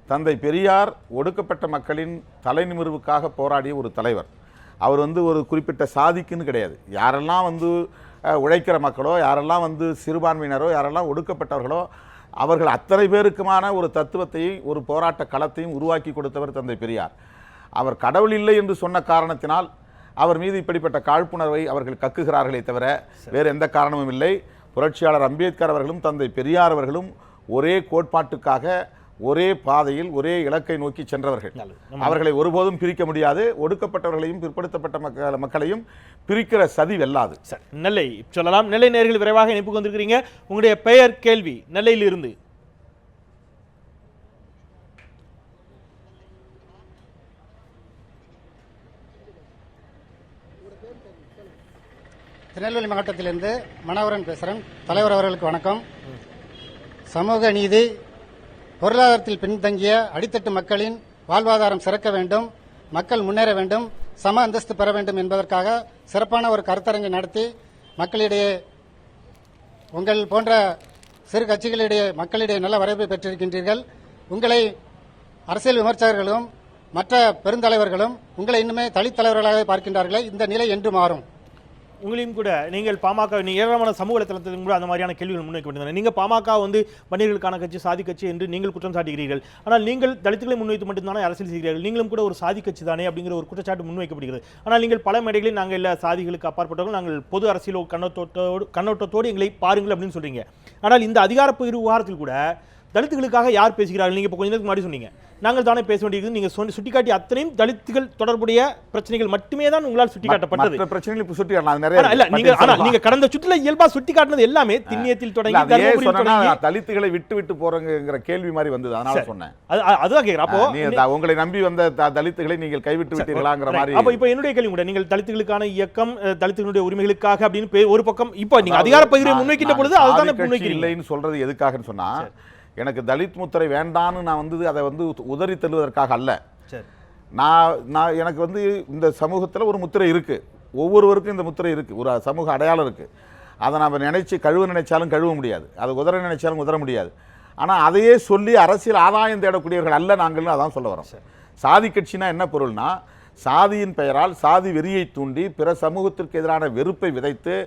தந்தை பெரியார் ஒடுக்கப்பட்ட மக்களின் தலைநிமிர்வுக்காக போராடிய ஒரு தலைவர். அவர் வந்து ஒரு குறிப்பிட்ட சாதிக்குன்னு கிடையாது. யாரெல்லாம் வந்து உழைக்கிற மக்களோ, யாரெல்லாம் வந்து சிறுபான்மையினரோ, யாரெல்லாம் ஒடுக்கப்பட்டவர்களோ, அவர்கள் அத்தனை பேருக்குமான ஒரு தத்துவத்தையும் ஒரு போராட்ட களத்தையும் உருவாக்கி கொடுத்தவர் தந்தை பெரியார். அவர் கடவுள் இல்லை என்று சொன்ன காரணத்தினால் அவர் மீது இப்படிப்பட்ட காழ்ப்புணர்வை அவர்கள் கக்குகிறார்களே தவிர வேறு எந்த காரணமும் இல்லை. புரட்சியாளர் அம்பேத்கர் அவர்களும் தந்தை பெரியார் அவர்களும் ஒரே கோட்பாட்டுக்காக ஒரே பாதையில் ஒரே இலக்கை நோக்கி சென்றவர்கள். அவர்களை ஒருபோதும் பிரிக்க முடியாது. ஒடுக்கப்பட்டவர்களையும் பிற்படுத்தப்பட்ட மக்களையும் பிரிக்கிற சதி வெல்லாது. நெல்லை சொல்லலாம். நெல்லை நேயர்கள் விரைவாக இணைப்புக்கு வந்திருக்கிறீங்க. உங்களுடைய பெயர், கேள்வி. நெல்லையில் இருந்து. திருநெல்வேலி மாவட்டத்திலிருந்து மனோகரன் பேசுகிறேன். தலைவர் அவர்களுக்கு வணக்கம். சமூக நீதி, பொருளாதாரத்தில் பின்தங்கிய அடித்தட்டு மக்களின் வாழ்வாதாரம் சிறக்க வேண்டும், மக்கள் முன்னேற வேண்டும், சம அந்தஸ்து பெற வேண்டும் என்பதற்காக சிறப்பான ஒரு கருத்தரங்கை நடத்தி மக்களிடையே, உங்கள் போன்ற சிறு கட்சிகளிடையே மக்களிடையே நல்ல வரவேற்பை பெற்றிருக்கின்றீர்கள். உங்களை அரசியல் விமர்சகர்களும் மற்ற பெருந்தலைவர்களும் உங்களை இன்னுமே தலித் தலைவர்களாக பார்க்கின்றார்களே, இந்த நிலை என்று மாறும்? உங்களையும் கூட நீங்கள் பாமக ஏராளமான சமூக வலைத்தளத்திலும் கூட அந்த மாதிரியான கேள்விகள் முன்வைக்கப்பட்டன. நீங்கள் பாமக வந்து வன்னியர்களுக்கான கட்சி, சாதி கட்சி என்று நீங்கள் குற்றம் சாட்டுகிறீர்கள். ஆனால் நீங்கள் தலித்துகளை முன்வைத்து மட்டும்தானே அரசியல் செய்கிறீர்கள். நீங்களும் கூட ஒரு சாதி கட்சி தானே அப்படிங்கிற ஒரு குற்றச்சாட்டு முன்வைக்கப்படுகிறது. ஆனால் நீங்கள் பல மேடைகளில் நாங்கள் இல்லை சாதிகளுக்கு அப்பாற்பட்டவர்கள், நாங்கள் பொது அரசியல் கண்ணோட்டத்தோடு எங்களை பாருங்கள் அப்படின்னு சொல்றீங்க. ஆனால் இந்த அதிகாரப்பகிர்வு விவகாரத்தில் கூட தலித்துகளுக்காக யார் பேசுகிறார்கள்? நீங்கள் இப்போ கொஞ்ச நேரத்துக்கு முன்னாடி சொன்னீங்க, நாங்கள் தானே பேச வேண்டியது. நீங்கள் சுட்டிக்காட்டி அத்தனையும் தலித்துகள் தொடர்புடைய பிரச்சனைகள் மட்டுமே தான் உங்களால் சுட்டிக்காட்டப்பட்டது. நீங்க கடந்த சுற்றுல இயல்பா சுட்டிக்காட்டினது எல்லாமே திண்ணியத்தில் தொடங்கி தலித்துகளை விட்டு விட்டு போறங்கிற கேள்வி மாதிரி வந்தது. அதனால சொன்னேன். அதுதான் கேட்கிறேன். அப்போ உங்களை நம்பி வந்த தலித்துகளை நீங்கள் கைவிட்டு விட்டீர்களாங்கிற மாதிரி. அப்போ இப்போ என்னுடைய கேள்வி கூட, நீங்கள் தலித்துகளுக்கான இயக்கம், தலித்துகளுடைய உரிமைகளுக்காக அப்படின்னு ஒரு பக்கம் இப்போ நீங்க அதிகார பகிர்வை முன்வைக்கின்ற பொழுது அதுதான் முன்வைக்கிறீங்க. இல்லைன்னு சொல்றது எதுக்காகன்னு சொன்னா, எனக்கு தலித் முத்திரை வேண்டான்னு நான் வந்து அதை வந்து உதறி தள்ளுவதற்காக அல்ல. நான் எனக்கு வந்து இந்த சமூகத்தில் ஒரு முத்திரை இருக்குது, ஒவ்வொருவருக்கும் இந்த முத்திரை இருக்குது, ஒரு சமூக அடையாளம் இருக்குது. அதை நம்ம நினைச்சாலும் கழுவ முடியாது, அதை உதற நினைச்சாலும் உதற முடியாது. ஆனால் அதையே சொல்லி அரசியல் ஆதாயம் தேடக்கூடியவர்கள் அல்ல நாங்கள். அதான் சொல்ல வரோம். சாதி கட்சினா என்ன பொருள்னா, சாதியின் பெயரால் சாதி வெறியை தூண்டி பிற சமூகத்திற்கு எதிரான வெறுப்பை விதைத்து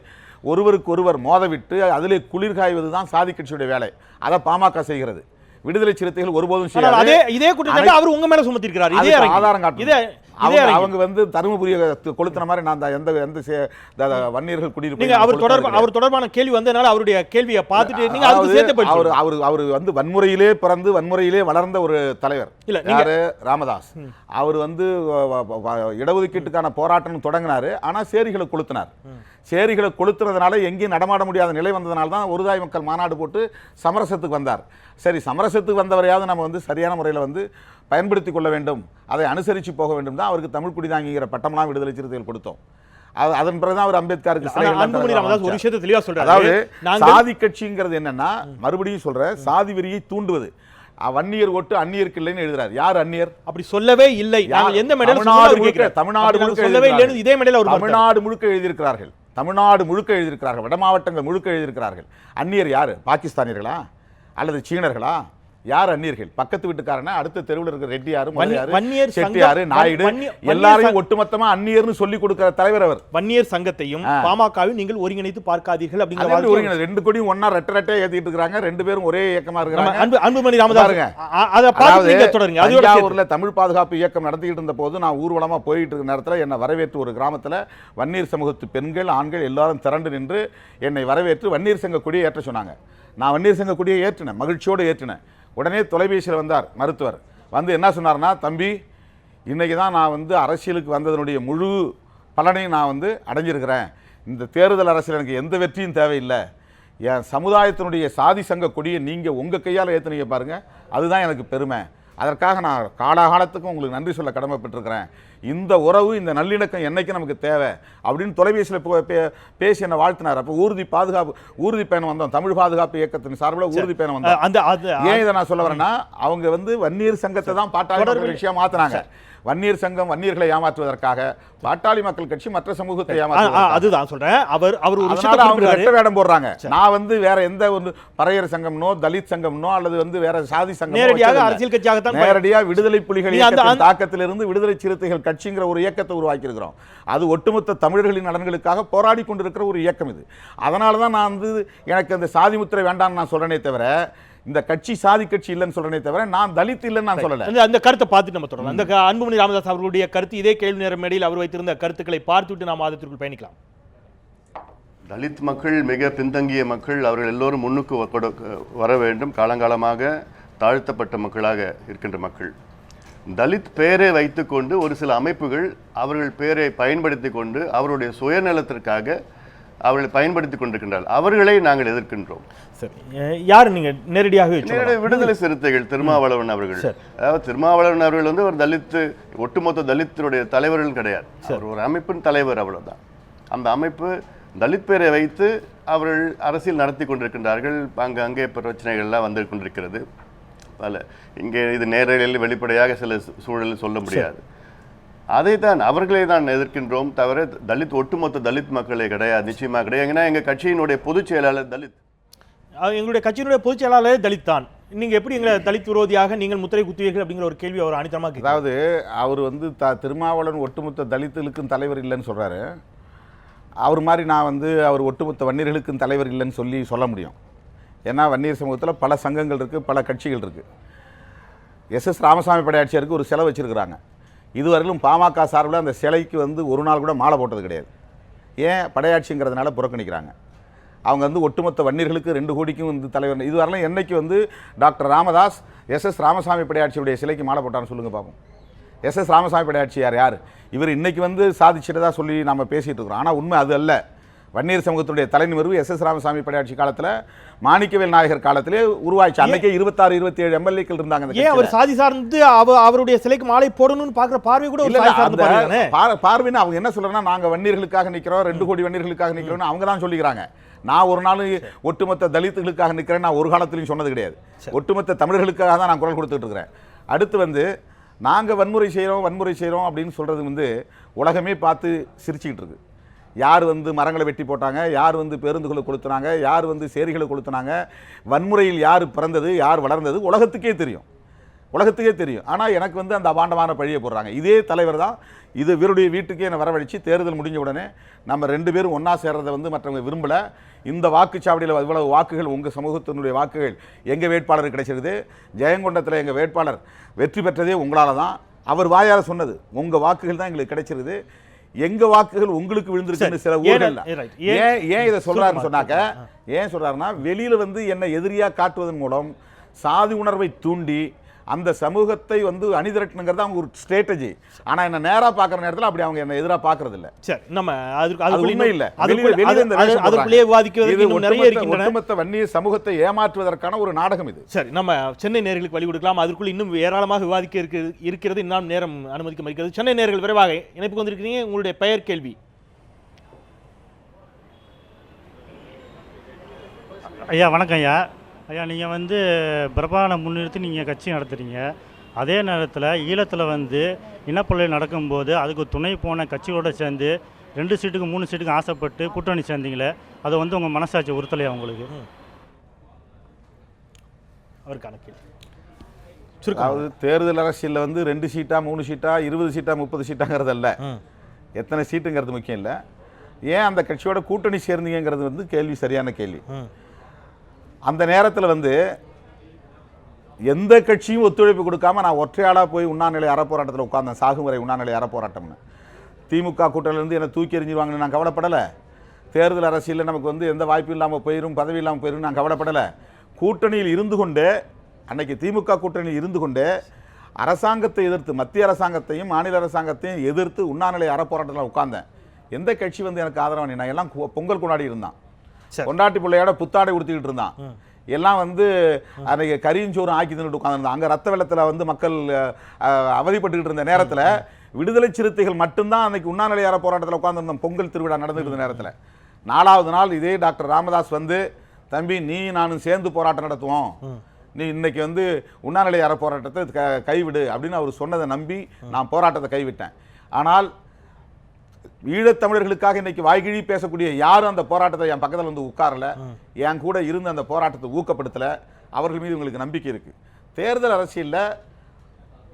ஒருவருக்கு ஒருவர் மோதவிட்டு அதிலே குளிர் காய்வது தான் சாதி கட்சியுடைய வேலை. அதை பாமக செய்கிறது. விடுதலை சிறுத்தைகள் ஒருபோதும் செய்யாது. இதே குற்றச்சாட்டு அவர் உங்க மேல சுமத்திருக்கிறார். இதே ஆதாரம் காட்டு. அவங்க வந்து தருமபுரிய கொளுத்துன மாதிரி நான் எந்த வன்னியர்கள் குடியிருப்பு அவர் தொடர்பான கேள்வி வந்ததனால அவருடைய கேள்வியை பார்த்துட்டு நீங்க அதுக்கு சேர்த்து அவர் வந்து வன்முறையிலே பிறந்து வன்முறையிலே வளர்ந்த ஒரு தலைவர். யாரு? ராமதாஸ். அவர் வந்து இடஒதுக்கீட்டுக்கான போராட்டம் தொடங்கினாரு. ஆனா சேரிகளை கொளுத்தினார். சேரிகளை கொளுத்துறதுனால எங்கேயும் நடமாட முடியாத நிலை வந்ததுனால தான் ஒருதாய் மக்கள் மாநாடு போட்டு சமரசத்துக்கு வந்தார். சரி, சமரசத்துக்கு வந்தவரையாவது நம்ம வந்து சரியான முறையில் வந்து பயன்படுத்தி கொள்ள வேண்டும், அதை அனுசரித்து போக வேண்டும் தான் அவருக்கு தமிழ் குடிதாங்கிற பட்டம்லாம் விடுதலை சிறுத்தைகள் கொடுத்தோம். அதன் பிறகுதான் அவர் அம்பேத்கருக்கு அதாவது சாதி கட்சிங்கிறது என்னன்னா, மறுபடியும் சொல்ற, சாதி வெறியை தூண்டுவது. வன்னியர் ஓட்டு அந்நியருக்கு இல்லைன்னு எழுதுறாரு. யார் அந்நியர்? அப்படி சொல்லவே இல்லை. எந்த தமிழ்நாடு முழுக்க எழுதியிருக்கிறார்கள். தமிழ்நாடு முழுக்க எழுதியிருக்கிறார்கள். வட மாவட்டங்கள் முழுக்க எழுதியிருக்கிறார்கள். அந்நியர் யாரு? பாகிஸ்தானியர்களா அல்லது சீனர்களா யார் அந்நியர்கள்? பக்கத்து வீட்டுக்காரனா, அடுத்த தெருவில் இருக்கிற ரெட்டியாரு, வன்னியர் முதலியாரு, சங்கம், செட்டியாரு, நாயுடு எல்லாரையும் வன்னியர் ஒட்டுமொத்தமா அந்நியர்னு சொல்லி கொடுக்கிற தலைவர் அவர். வன்னியர் சங்கத்தையும் பாமகவையும் நீங்கள் ஒருங்கிணைத்து பார்க்காதீர்கள் அப்படிங்கிற ரெண்டு கொடியும் ஒன்னா ரெட்டை ஏத்திட்டு இருக்காங்க. ரெண்டு பேரும் ஒரே இயக்கமா இருக்காங்க. அன்புமணி ராமதாஸ் அத பார்த்து நீங்க தொடருங்க. தஞ்சாவூர்ல தமிழ் பாதுகாப்பு இயக்கம் நடத்திட்டு இருந்த போது நான் ஊர்வலமா போயிட்டு இருக்க நேரத்தில் என்னை வரவேற்று ஒரு கிராமத்துல வன்னியர் சமூகத்து பெண்கள் ஆண்கள் எல்லாரும் திரண்டு நின்று என்னை வரவேற்று வன்னியர் சங்க கொடியை ஏற்ற சொன்னாங்க. நான் வன்னியர் சங்க கொடியை ஏற்றினேன், மகிழ்ச்சியோடு ஏற்றினேன். உடனே தொலைபேசியில் வந்தார் மருத்துவர். வந்து என்ன சொன்னார்னா, தம்பி இன்றைக்கி தான் நான் வந்து அரசியலுக்கு வந்ததனுடைய முழு பலனையும் நான் வந்து அடைஞ்சிருக்கிறேன். இந்த தேர்தல் அரசியல் எனக்கு எந்த வெற்றியும் தேவையில்லை. என் சமுதாயத்தினுடைய சாதி சங்க கொடியை நீங்கள் உங்கள் கையால் ஏற்றுனீங்க பாருங்கள், அதுதான் எனக்கு பெருமை. அதற்காக நான் காலாகாலத்துக்கும் உங்களுக்கு நன்றி சொல்ல கடமைப்பட்டிருக்கிறேன். இந்த உறவு, இந்த நல்லிணக்கம் என்னைக்கு நமக்கு தேவை அப்படின்னு தொலைபேசியில் பேசி என்ன வாழ்த்தினார். அப்போ ஊர்தி பயணம் வந்தோம். தமிழ் பாதுகாப்பு இயக்கத்தின் சார்பில் ஊர்தி பயணம் வந்தோம். ஏன் இதை நான் சொல்ல வரேன்னா, அவங்க வந்து வன்னியர் சங்கத்தை தான் பாட்டாளி விஷயம் மாற்றினாங்க. வன்னியர் சங்கம் வன்னியர்களை ஏமாற்றுவதற்காக, பாட்டாளி மக்கள் கட்சி மற்ற சமூகத்தை ஏமாற்றுவதற்காக. அதுதான் சொல்றேன். அவர் ஒரு அவங்க ரெட்ட வேடம் போடுறாங்க. நான் வந்து வேற எந்த ஒரு பறையர் சங்கம்னோ தலித் சங்கம்னோ அல்லது வந்து வேற சாதி சங்கம் நேரடியாக அரசியல் கட்சியாக நேரடியாக விடுதலை புலிகள் தாக்கத்திலிருந்து விடுதலை சிறுத்தைகள் கட்சிங்கிற ஒரு இயக்கத்தை உருவாக்கி இருக்கிறோம். அது ஒட்டுமொத்த தமிழர்களின் நலன்களுக்காக போராடி கொண்டிருக்கிற ஒரு இயக்கம் இது. அதனால தான் நான் வந்து எனக்கு அந்த சாதி முத்திரை வேண்டாம்னு நான் சொல்றேனே தவிர, இந்த கட்சி சாதி கட்சி இல்லைன்னு சொல்றேனே தவிர நான் தலித் இல்லைன்னு நான் சொல்லல. அந்த கருத்தை பார்த்து நம்ம தொடரலாம். அந்த அன்புமணி ராமதாஸ் அவர்களுடைய கருத்து, இதே கேள்வி நேர மேடையில் அவர் வைத்திருந்த கருத்துக்களை பார்த்துவிட்டு நாம் வாதத்திற்குள் பயணிக்கலாம். தலித் மக்கள் மிக பின்தங்கிய மக்கள், அவர்கள் எல்லோரும் முன்னுக்கு வர வேண்டும். காலங்காலமாக தாழ்த்தப்பட்ட மக்களாக இருக்கின்ற மக்கள். தலித் பெயரை வைத்துக்கொண்டு ஒரு சில அமைப்புகள் அவர்கள் பெயரை பயன்படுத்தி கொண்டு அவருடைய சுயநலத்திற்காக அவர்களை பயன்படுத்தி கொண்டிருக்கின்றார்கள். அவர்களை நாங்கள் எதிர்க்கின்றோம். யார் நீங்க நேரடியாக விடுதலை சிறுத்தைகள் திருமாவளவன் அவர்கள். அதாவது திருமாவளவன் அவர்கள் வந்து ஒரு தலித், ஒட்டுமொத்த தலித்துடைய தலைவர்கள் கிடையாது. அவர் ஒரு அமைப்பின் தலைவர், அவ்வளவுதான். அந்த அமைப்பு தலித் பெயரை வைத்து அவர்கள் அரசியல் நடத்தி கொண்டிருக்கின்றார்கள். அங்கே பிரச்சனைகள்லாம் வந்து கொண்டிருக்கிறது. இங்கே இது நேரடியில் வெளிப்படையாக சில சூழலில் சொல்ல முடியாது. அதைத்தான் அவர்களை தான் எதிர்க்கின்றோம் தவிர தலித் ஒட்டுமொத்த தலித் மக்களே கிடையாது. நிச்சயமாக கிடையாது. ஏன்னா எங்கள் கட்சியினுடைய பொதுச் செயலாளர் தலித். எங்களுடைய கட்சியினுடைய பொதுச் செயலாளர் தலித் தான். நீங்க எப்படி எங்களை தலித் விரோதியாக நீங்கள் முத்திரை குத்துவீர்கள் அப்படிங்கிற ஒரு கேள்வி அவர் அனிதமாக. அதாவது அவர் வந்து திருமாவளவன் ஒட்டுமொத்த தலித்துகளுக்கும் தலைவர் இல்லைன்னு சொல்றாரு. அவர் மாதிரி நான் வந்து அவர் ஒட்டுமொத்த வன்னியர்களுக்கும் தலைவர் இல்லைன்னு சொல்ல முடியும். ஏன்னா வன்னியர் சமூகத்தில் பல சங்கங்கள் இருக்குது, பல கட்சிகள் இருக்குது. எஸ் ராமசாமி படையாட்சியருக்கு ஒரு செலவு வச்சுருக்கிறாங்க. இதுவரையிலும் பாமக சார்பில் அந்த சிலைக்கு வந்து ஒரு நாள் கூட மாலை போட்டது கிடையாது. ஏன்? படையாட்சிங்கிறதுனால புறக்கணிக்கிறாங்க. அவங்க வந்து ஒட்டுமொத்த வன்னியர்களுக்கு 2 கோடிக்கும் வந்து தலைவர். இதுவரையிலும் என்னைக்கு வந்து டாக்டர் ராமதாஸ் எஸ் ராமசாமி படையாட்சியுடைய சிலைக்கு மாலை போட்டான்னு சொல்லுங்கள் பார்ப்போம். எஸ் ராமசாமி படையாட்சி யார்? இவர் இன்னைக்கு வந்து சாதிச்சிட்டதாக சொல்லி நம்ம பேசிகிட்டு இருக்கிறோம். ஆனால் உண்மை அது அல்ல. வன்னியர் சமூகத்துடைய தலைநிமிர்வு எஸ் ராமசாமி படையாட்சி காலத்தில், மாணிக்கவேல் நாயகர் காலத்திலே உருவாச்சு. அன்னைக்கே 26-27 எம்எல்ஏக்கள் இருந்தாங்க. ஏன் அவர் சாதி சார்ந்து அவருடைய சிலைக்கு மாலை போடணும்னு பார்க்குற பார்வை கூட பார்வைன்னு அவங்க என்ன சொல்றாங்கன்னா, நாங்கள் வன்னியர்களுக்காக நிற்கிறோம், 2 கோடி வன்னியர்களுக்காக நிற்கிறோம்னு அவங்க தான் சொல்லிக்கிறாங்க. நான் ஒரு நாள் ஒட்டுமொத்த தலித்துகளுக்காக நிற்கிறேன் நான் ஒரு காலத்திலையும் சொன்னது கிடையாது. ஒட்டுமொத்த தமிழர்களுக்காக தான் நான் குரல் கொடுத்துட்டு இருக்கிறேன். அடுத்து வந்து நாங்கள் வன்முறை செய்கிறோம் அப்படின்னு சொல்கிறது வந்து உலகமே பார்த்து சிரிச்சுக்கிட்டு இருக்கு. யார் வந்து மரங்களை வெட்டி போட்டாங்க, யார் வந்து பேருந்துகளை கொளுத்துனாங்க, யார் வந்து சேரிகளை கொளுத்துனாங்க, வன்முறையில் யார் பிறந்தது யார் வளர்ந்தது உலகத்துக்கே தெரியும். ஆனால் எனக்கு வந்து அந்த அபாண்டமான பழியை போடுறாங்க. இதே தலைவர் தான் இது இவருடைய வீட்டுக்கே என்னை வரவழைச்சு தேர்தல் முடிஞ்ச உடனே நம்ம 2 பேரும் ஒன்றா சேர்றதை வந்து மற்றவங்க விரும்பலை. இந்த வாக்குச்சாவடியில் இவ்வளவு வாக்குகள் உங்கள் சமூகத்தினுடைய வாக்குகள் எங்கள் வேட்பாளருக்கு கிடைச்சிருது. ஜெயங்கொண்டத்தில் எங்கள் வேட்பாளர் வெற்றி பெற்றதே உங்களால் தான். அவர் வாயார சொன்னது, உங்கள் வாக்குகள் தான் எங்களுக்கு கிடைச்சிருது, எங்கள் வாக்குகள் உங்களுக்கு விழுந்திருக்குன்னு சில ஊர்கள். ஏன் இதை சொல்கிறாருன்னு சொன்னாக்க, ஏன் சொல்கிறாருன்னா, வெளியில் வந்து என்னை எதிரியாக காட்டுவதன் மூலம் சாதி உணர்வை தூண்டி அந்த சமூகத்தை வந்து அணிதிரட்டணுங்கிறது அவங்க ஒரு ஸ்ட்ராட்டஜி. ஆனால் என்ன நேராக பார்க்குற நேரத்தில் அப்படி அவங்க என்ன எதிராக பார்க்கறது இல்லை. சரி, நம்ம உண்மை இல்லை. ஒட்டுமொத்த வன்னிய சமூகத்தை ஏமாற்றுவதற்கான ஒரு நாடகம் இது. சரி, நம்ம சென்னை நேயர்களுக்கு வழி கொடுக்கலாம். அதற்குள்ள இன்னும் ஏராளமாக விவாதிக்க இருக்கிறது. இன்னும் நேரம் அனுமதிக்க மறுக்கிறது. சென்னை நேயர்கள் விரைவாக இணைப்புக்கு வந்திருக்கிறீங்க. உங்களுடைய பெயர், கேள்வி. ஐயா வணக்கம். ஐயா நீங்கள் வந்து பிரபானை முன்னிறுத்தி நீங்கள் கட்சி நடத்துகிறீங்க. அதே நேரத்தில் ஈழத்தில் வந்து இனப்பொலை நடக்கும்போது அதுக்கு துணை போன கட்சிகளோடு சேர்ந்து 2 சீட்டுக்கு 3 சீட்டுக்கு ஆசைப்பட்டு கூட்டணி சேர்ந்தீங்களே, அது வந்து உங்கள் மனசாட்சி உறுத்தலையா உங்களுக்கு? அவருக்கான கேள்வி. அதாவது தேர்தல் அரசியலில் வந்து 2 சீட்டா 3 சீட்டா 20 சீட்டா 30 சீட்டாங்கிறது அல்ல, எத்தனை சீட்டுங்கிறது முக்கியம் இல்லை, ஏன் அந்த கட்சியோட கூட்டணி சேர்ந்தீங்கிறது வந்து கேள்வி, சரியான கேள்வி. அந்த நேரத்தில் வந்து எந்த கட்சியும் ஒத்துழைப்பு கொடுக்காம நான் ஒற்றையாளாக போய் உண்ணாநிலை அறப்போராட்டத்தில் உட்கார்ந்தேன். சாகுமுறை உண்ணாநிலை அறப்போராட்டம்னு திமுக கூட்டணியிலேருந்து என்னை தூக்கி எறிஞ்சிருவாங்கன்னு நான் கவலைப்படலை. தேர்தல் அரசியலில் நமக்கு வந்து எந்த வாய்ப்பு இல்லாமல் போயிடும், பதவி இல்லாமல் போயிடும் நான் கவலைப்படலை. கூட்டணியில் இருந்து கொண்டு, அன்னைக்கு திமுக கூட்டணியில் இருந்து கொண்டு அரசாங்கத்தை எதிர்த்து, மத்திய அரசாங்கத்தையும் மாநில அரசாங்கத்தையும் எதிர்த்து உண்ணாநிலை அறப்போராட்டத்தில் உட்கார்ந்தேன். எந்த கட்சி வந்து எனக்கு ஆதரவு, நான் எல்லாம் பொங்கல் கொண்டாடி இருந்தான், கொண்டாட்டி பிள்ளையோட புத்தாடை உடுத்திக்கிட்டு இருந்தான், எல்லாம் வந்து அன்றைக்கி கரிஞ்சோறும் ஆக்கி தின்னுட்டு உட்காந்துருந்தான். அங்கே ரத்த வெள்ளத்தில் வந்து மக்கள் அவதிப்பட்டுக்கிட்டு இருந்த நேரத்தில் விடுதலை சிறுத்தைகள் மட்டும்தான் அன்றைக்கி உண்ணாநிலை அறப்போராட்டத்தில் உட்காந்துருந்தோம். பொங்கல் திருவிழா நடந்துகிட்டு இருந்த நேரத்தில் 4வது நாள் இதே டாக்டர் ராமதாஸ் வந்து, தம்பி நீ நானும் சேர்ந்து போராட்டம் நடத்துவோம், நீ இன்னைக்கு வந்து உண்ணாநிலை அறப்போராட்டத்தை கைவிடு அப்படின்னு அவர் சொன்னதை நம்பி நான் போராட்டத்தை கைவிட்டேன். ஆனால் ஈழத்தமிழர்களுக்காக இன்னைக்கு வாய்கிழி பேசக்கூடிய யாரும் அந்த போராட்டத்தை என் பக்கத்தில் வந்து உட்காரல, என் கூட இருந்து அந்த போராட்டத்தை ஊக்கப்படுத்தல. அவர்கள் மீது உங்களுக்கு நம்பிக்கை இருக்கு. தேர்தல் அரசியலில்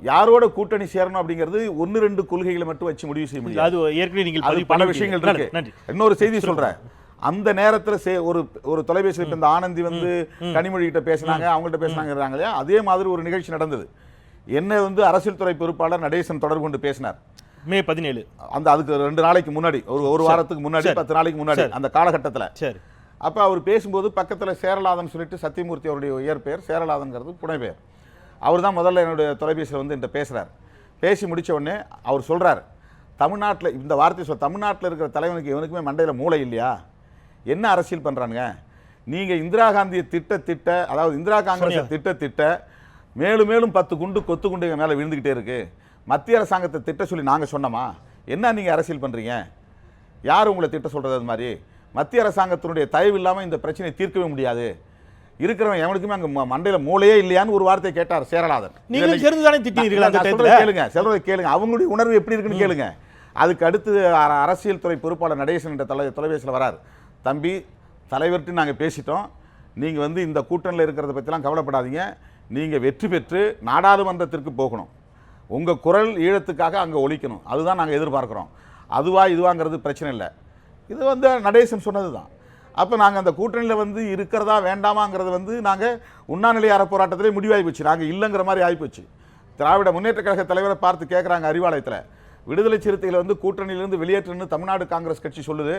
யாரோட கூட்டணி சேரணும் அப்படிங்கிறது 1-2 கொள்கைகளை மட்டும் வச்சு முடிவு செய்ய முடியாது. அது ஏற்கனவே நீங்கள் பல விஷயங்கள் இருக்கு. இன்னொரு செய்தி சொல்றேன். அந்த நேரத்தில் ஒரு தொலைபேசியில் இந்த ஆனந்தி வந்து கனிமொழி கிட்ட பேசினாங்க, அவங்கள்ட்ட பேசினாங்க இல்லையா, அதே மாதிரி ஒரு நிகழ்ச்சி நடந்தது. என்ன வந்து அரசியல் துறை பொறுப்பாளர் நடேசன் தொடர்பு கொண்டு பேசினார். மே 17 அதுக்கு 2 நாளைக்கு முன்னாடி, ஒரு வாரத்துக்கு முன்னாடி, 10 நாளைக்கு முன்னாடி அந்த காலகட்டத்தில். சரி. அப்போ அவர் பேசும்போது பக்கத்தில் சேரலாதன் சொல்லிட்டு, சத்தியமூர்த்தி அவருடைய இயற்பெயர், சேரலாதன்கிறது புனைப்பெயர், அவர் தான் முதல்ல என்னுடைய தொலைபேசியில் வந்து என்கிட்ட பேசுகிறார். பேசி முடித்த உடனே அவர் சொல்கிறார், தமிழ்நாட்டில் இந்த வார்த்தை தமிழ்நாட்டில் இருக்கிற தலைவனுக்கு இவனுக்குமே மண்டையில் மூளை இல்லையா, என்ன அரசியல் பண்ணுறானுங்க, நீங்கள் இந்திரா காந்தியை திட்ட அதாவது இந்திரா காங்கிரஸை திட்ட மேலும் மேலும் 10 குண்டு கொத்து குண்டு எங்கள் மேலே விழுந்துக்கிட்டே இருக்குது, மத்திய அரசாங்கத்தை திட்ட சொல்லி நாங்கள் சொன்னோமா, என்ன நீங்கள் அரசியல் பண்ணுறீங்க, யார் உங்களை திட்ட சொல்கிறது, அது மாதிரி மத்திய அரசாங்கத்தினுடைய தயவு இல்லாமல் இந்த பிரச்சனையை தீர்க்கவே முடியாது, இருக்கிறவன் எவனுக்குமே அங்கே மண்டையில் மூளையே இல்லையான்னு ஒரு வார்த்தையை கேட்டார் சேரலாதன். நீங்கள் சேர்ந்து தானே திட்டினீர்களா? கேளுங்க, சொல்றதை கேளுங்க, அவங்களுடைய உணர்வு எப்படி இருக்குன்னு கேளுங்க. அதுக்கு அடுத்து அரசியல் துறை பொறுப்பாளர் நடேசன் என்ற தொலைபேசியில் வரார். தம்பி, தலைவர்கிட்ட நாங்கள் பேசிட்டோம், நீங்கள் வந்து இந்த கூட்டணியில் இருக்கிறத பற்றிலாம் கவலைப்படாதீங்க, நீங்கள் வெற்றி பெற்று நாடாளுமன்றத்திற்கு போகணும், உங்கள் குரல் ஈழத்துக்காக அங்கே ஒலிக்கணும், அதுதான் நாங்கள் எதிர்பார்க்குறோம், இதுவாங்கிறது பிரச்சனை இல்லை. இது வந்து நடேசன் சொன்னது தான். அப்போ நாங்கள் அந்த கூட்டணியில் வந்து இருக்கிறதா வேண்டாமாங்கிறது வந்து நாங்கள் உண்ணாநிலை அறப்போராட்டத்திலே முடிவாகி போச்சு, நாங்கள் இல்லைங்கிற மாதிரி ஆகிப்போச்சு. திராவிட முன்னேற்ற கழக தலைவரை பார்த்து கேட்குறாங்க அறிவாலயத்தில், விடுதலை சிறுத்தைகளை வந்து கூட்டணியிலேருந்து வெளியேற்றுன்னு தமிழ்நாடு காங்கிரஸ் கட்சி சொல்லுது,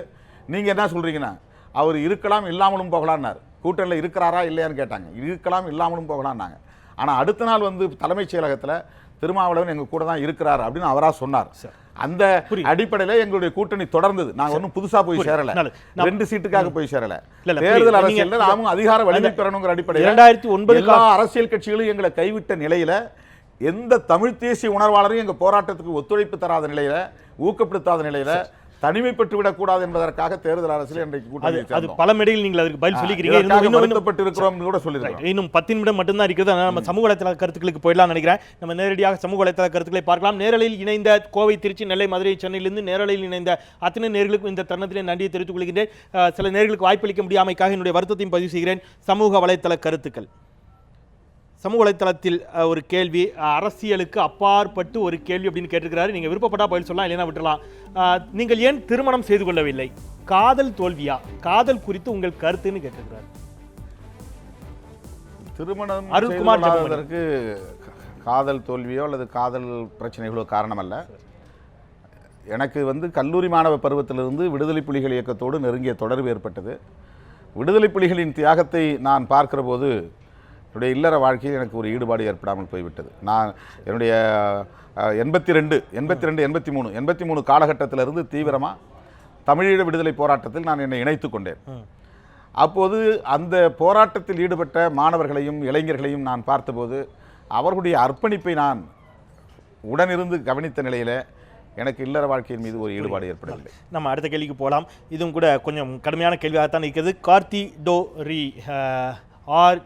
நீங்கள் என்ன சொல்கிறீங்கன்னா, அவர் இருக்கலாம் இல்லாமலும் போகலான்னார். கூட்டணியில் இருக்கிறாரா இல்லையான்னு கேட்டாங்க, இருக்கலாம் இல்லாமலும் போகலான்னாங்க. ஆனால் அடுத்த நாள் வந்து தலைமைச் செயலகத்தில் திருமாவளவன் எங்கள் கூட தான் இருக்கிறார் அப்படின்னு அவராக சொன்னார். அந்த அடிப்படையில் எங்களுடைய கூட்டணி தொடர்ந்தது. நாங்கள் ஒன்றும் புதுசாக போய் சேரலை, 2 சீட்டுக்காக போய் சேரலை. தேர்தல் அரசியலில் நாமும் அதிகார வலிமை பெறணுங்கிற அடிப்படையில் 2009 எல்லா அரசியல் கட்சிகளும் எங்களை கைவிட்ட நிலையில், எந்த தமிழ் தேசிய உணர்வாளரும் எங்கள் போராட்டத்துக்கு ஒத்துழைப்பு தராத நிலையில், ஊக்கப்படுத்தாத நிலையில் தனிமைப்பட்டு விடக்கூடாது என்பதற்காக தேர்தல் அரசியல் இன்றைக்கு கூட்டணி. அது பல மேடையில் நீங்கள் அதுக்கு பதில் சொல்லிக்கிறீங்க. இன்னும் 10 நிமிடம் மட்டும்தான் இருக்கிறது. அதனால் நம்ம சமூக வலைத்தள கருத்துக்களுக்கு போயிடலாம் நினைக்கிறேன். நம்ம நேரடியாக சமூக வலைத்தள கருத்துக்களை பார்க்கலாம். நேரலையில் இணைந்த கோவை, திருச்சி, நெல்லை, மதுரை, சென்னையிலிருந்து நேரலையில் இணைந்த அத்தனை நேர்களுக்கும் இந்த தருணத்திலே நன்றியை தெரிவித்துக் கொள்கிறேன். சில நேர்களுக்கு வாய்ப்பளிக்க முடியாமைக்காக என்னுடைய வருத்தத்தையும் பதிவு செய்கிறேன். சமூக வலைத்தள கருத்துக்கள். சமூக வலைத்தளத்தில் ஒரு கேள்வி, அரசியலுக்கு அப்பாற்பட்டு ஒரு கேள்வி அப்படின்னு கேட்டிருக்கிறாரு. நீங்கள் விருப்பப்பட்டா பதில் சொல்லலாம், இல்லைன்னா விட்டுலாம். நீங்கள் ஏன் திருமணம் செய்து கொள்ளவில்லை, காதல் தோல்வியா, காதல் குறித்து உங்கள் கருத்துன்னு கேட்டிருக்கிறார். திருமணம் அருள்குமார் காதல் தோல்வியோ அல்லது காதல் பிரச்சனைகளோ காரணம் அல்ல. எனக்கு வந்து கல்லூரி மாணவ பருவத்திலிருந்து விடுதலை புலிகள் இயக்கத்தோடு நெருங்கிய தொடர்பு ஏற்பட்டது. விடுதலை புலிகளின் தியாகத்தை நான் பார்க்கிற போது என்னுடைய இல்லற வாழ்க்கையில் எனக்கு ஒரு ஈடுபாடு ஏற்படாமல் போய்விட்டது. நான் என்னுடைய 82, 83 காலகட்டத்திலிருந்து தீவிரமாக தமிழீழ விடுதலை போராட்டத்தில் நான் என்னை இணைத்து கொண்டேன். அப்போது அந்த போராட்டத்தில் ஈடுபட்ட மாணவர்களையும் இளைஞர்களையும் நான் பார்த்தபோது அவர்களுடைய அர்ப்பணிப்பை நான் உடனிருந்து கவனித்த நிலையில் எனக்கு இல்லற வாழ்க்கையின் மீது ஒரு ஈடுபாடு ஏற்படவில்லை. நம்ம அடுத்த கேள்விக்கு போகலாம். இதுவும் கூட கொஞ்சம் கடுமையான கேள்வியாகத்தான் இருக்கிறது. கார்த்தி டோ ரி ஆர்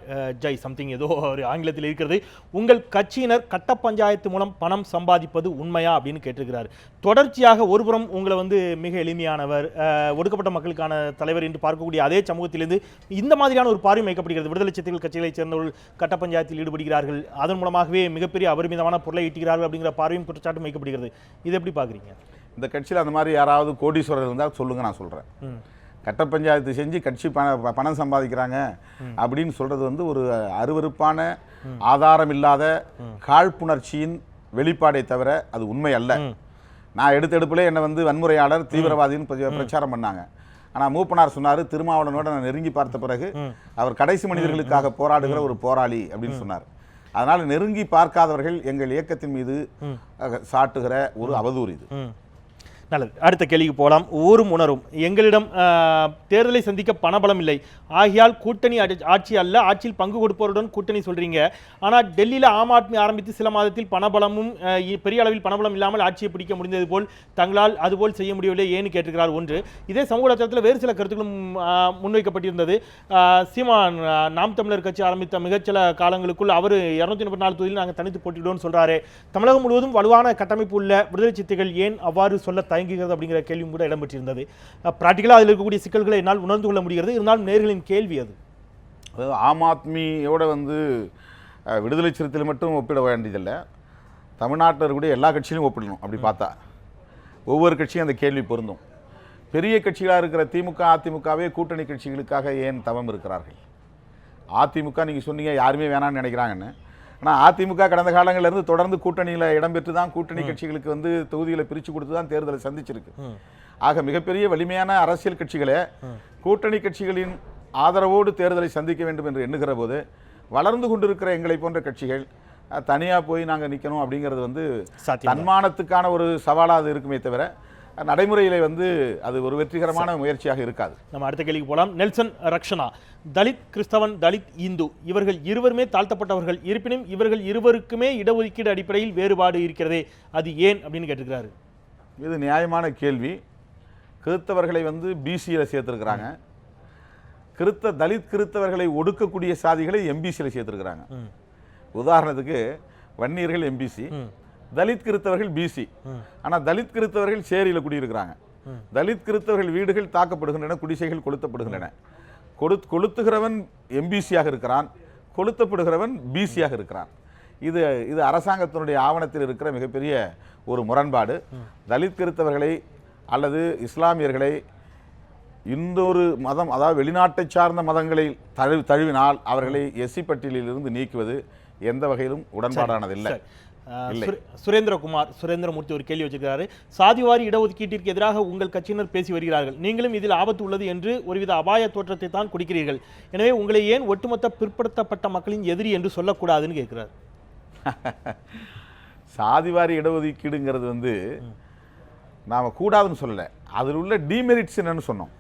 ஜெய் சம்திங் ஏதோ ஒரு ஆங்கிலத்தில் இருக்கிறது. உங்கள் கட்சியினர் கட்ட பஞ்சாயத்து மூலம் பணம் சம்பாதிப்பது உண்மையா அப்படின்னு கேட்டிருக்கிறார். தொடர்ச்சியாக ஒருபுறம் உங்களை வந்து மிக எளிமையானவர், ஒடுக்கப்பட்ட மக்களுக்கான தலைவர் என்று பார்க்கக்கூடிய அதே சமூகத்திலிருந்து இந்த மாதிரியான ஒரு பார்வை வைக்கப்படுகிறது. விடுதலை சிறுத்தைகள் கட்சிகளைச் சேர்ந்தவர்கள் கட்ட பஞ்சாயத்தில் ஈடுபடுகிறார்கள், அதன் மூலமாகவே மிகப்பெரிய அபரிமிதமான பொருளை ஈட்டுகிறார்கள் அப்படிங்கிற பார்வையும் குற்றச்சாட்டும் வைக்கப்படுகிறது. இது எப்படி பார்க்குறீங்க? இந்த கட்சியில் அந்த மாதிரி யாராவது கோடீஸ்வரர் இருந்தால் சொல்லுங்க, நான் சொல்கிறேன். கட்ட பஞ்சாயத்து செஞ்சு கட்சி பணம் சம்பாதிக்கிறாங்க அப்படின்னு சொல்றது வந்து ஒரு அருவருப்பான ஆதாரம் இல்லாத காழ்ப்புணர்ச்சியின் வெளிப்பாடை தவிர அது உண்மை அல்ல. நான் எடுப்பிலே என்னை வந்து வன்முறையாளர் தீவிரவாதின்னு பிரச்சாரம் பண்ணாங்க. ஆனால் மூப்பனார் சொன்னார், திருமாவளவனோட நான் நெருங்கி பார்த்த பிறகு அவர் கடைசி மனிதர்களுக்காக போராடுகிற ஒரு போராளி அப்படின்னு சொன்னார். அதனால் நெருங்கி பார்க்காதவர்கள் எங்கள் இயக்கத்தின் மீது சாட்டுகிற ஒரு அவதூறு இது. நல்லது, அடுத்த கேள்விக்கு போகலாம். ஊரும் உணரும் எங்களிடம் தேர்தலை சந்திக்க பணபலம் இல்லை, ஆகையால் கூட்டணி ஆட்சி அல்ல, ஆட்சியில் பங்கு கொடுப்பவருடன் கூட்டணி சொல்றீங்க. ஆனால் டெல்லியில் ஆம் ஆத்மி ஆரம்பித்து சில மாதத்தில் பணபலமும் பெரிய அளவில் பணபலம் இல்லாமல் ஆட்சியை பிடிக்க முடிந்தது போல் தங்களால் அதுபோல் செய்ய முடியவில்லை ஏன்னு கேட்டிருக்கிறார். ஒன்று, இதே சமூக வலைத்தளத்தில் வேறு சில கருத்துக்களும் முன்வைக்கப்பட்டிருந்தது. சீமான் நாம் தமிழர் கட்சி ஆரம்பித்த மிகச்சில காலங்களுக்குள் அவர் 234 தொகுதியில் நாங்கள் தனித்து போட்டிடுவோம்னு சொல்றாரு. தமிழகம் முழுவதும் வலுவான கட்டமைப்பு உள்ள விடுதலை சிறுத்தைகள் ஏன் அவ்வாறு சொல்ல தயங்குகிறது அப்படிங்கிற கேள்வியும் கூட இடம்பெற்றிருந்தது. பிராக்டிகலாக அதில் இருக்கக்கூடிய சிக்கல்களை என்னால் உணர்ந்து கொள்ள முடிகிறது. இருந்தாலும் நேர்களின் கேள்வி அது. அதாவது ஆம் ஆத்மியோட வந்து விடுதலை சிறுத்தைகள் மட்டும் ஒப்பிட வேண்டியதில்லை, தமிழ்நாட்டில் இருக்கக்கூடிய எல்லா கட்சியிலும் ஒப்பிடணும். அப்படி பார்த்தா ஒவ்வொரு கட்சியும் அந்த கேள்வி பொருந்தும். பெரிய கட்சிகளாக இருக்கிற திமுக அதிமுகவே கூட்டணி கட்சிகளுக்காக ஏன் தவம் இருக்கிறார்கள்? அதிமுக நீங்கள் சொன்னீங்க யாருமே வேணான்னு நினைக்கிறாங்கன்னு. ஆனால் அதிமுக கடந்த காலங்களிலிருந்து தொடர்ந்து கூட்டணியில் இடம்பெற்று தான் கூட்டணி கட்சிகளுக்கு வந்து தொகுதிகளை பிரித்து கொடுத்து தான் தேர்தலை சந்திச்சிருக்கு. ஆக மிகப்பெரிய வலிமையான அரசியல் கட்சிகளே கூட்டணி கட்சிகளின் ஆதரவோடு தேர்தலை சந்திக்க வேண்டும் என்று எண்ணுகிற போது வளர்ந்து கொண்டிருக்கிற எங்களை போன்ற கட்சிகள் தனியாக போய் நாங்கள் நிற்கணும் அப்படிங்கிறது வந்து தன்மானத்துக்கான ஒரு சவாலாக அது இருக்குமே தவிர நடைமுறையிலே வந்து அது ஒரு வெற்றிகரமான முயற்சியாக இருக்காது. நம்ம அடுத்த கேள்விக்கு போகலாம். நெல்சன் ரக்ஷனா, தலித் கிறிஸ்தவன், தலித் இந்து இவர்கள் இருவருமே தாழ்த்தப்பட்டவர்கள், இருப்பினும் இவர்கள் இருவருக்குமே இடஒதுக்கீடு அடிப்படையில் வேறுபாடு இருக்கிறதே, அது ஏன் அப்படின்னு கேட்டிருக்கிறாரு. இது நியாயமான கேள்வி. கிறிஸ்தவர்களை வந்து பிசியில் சேர்த்துருக்கிறாங்க, தலித் கிறிஸ்தவர்களை ஒடுக்கக்கூடிய சாதிகளை எம்பிசியில் சேர்த்துருக்கிறாங்க. உதாரணத்துக்கு வன்னியர்கள் எம்பிசி, தலித் கிறிஸ்தவர்கள் பிசி. ஆனால் தலித் கிறிஸ்தவர்கள் சேரியில் குடியிருக்கிறாங்க. தலித் கிறிஸ்தவர்கள் வீடுகள் தாக்கப்படுகின்றன, குடிசைகள் கொளுத்தப்படுகின்றன. கொளுத்துகிறவன் எம்பிசியாக இருக்கிறான், கொளுத்தப்படுகிறவன் பிசியாக இருக்கிறான். இது அரசாங்கத்தினுடைய ஆவணத்தில் இருக்கிற மிகப்பெரிய ஒரு முரண்பாடு. தலித் கிறிஸ்தவர்களை அல்லது இஸ்லாமியர்களை இன்னொரு மதம், அதாவது வெளிநாட்டை சார்ந்த மதங்களை தழுவினால் அவர்களை எஸ்சி பட்டியலிலிருந்து நீக்குவது எந்த வகையிலும் உடன்பாடானதில்லை. சுரேந்திரமூர்த்தி ஒரு கேள்வி வச்சிருக்கிறாரு. சாதிவாரி இடஒதுக்கீட்டிற்கு எதிராக உங்கள் கட்சியினர் பேசி வருகிறார்கள், நீங்களும் இதில் ஆபத்து உள்ளது என்று ஒருவித அபாய தோற்றத்தை தான் கொடுக்கிறீர்கள். எனவே உங்களை ஏன் ஒட்டுமொத்த பிற்படுத்தப்பட்ட மக்களின் எதிரி என்று சொல்லக்கூடாதுன்னு கேட்கிறார். சாதிவாரி இடஒதுக்கீடுங்கிறது வந்து நாம் கூடாதுன்னு சொல்லலை, அதில் உள்ள டிமெரிட்ஸ் என்னன்னு சொன்னோம்.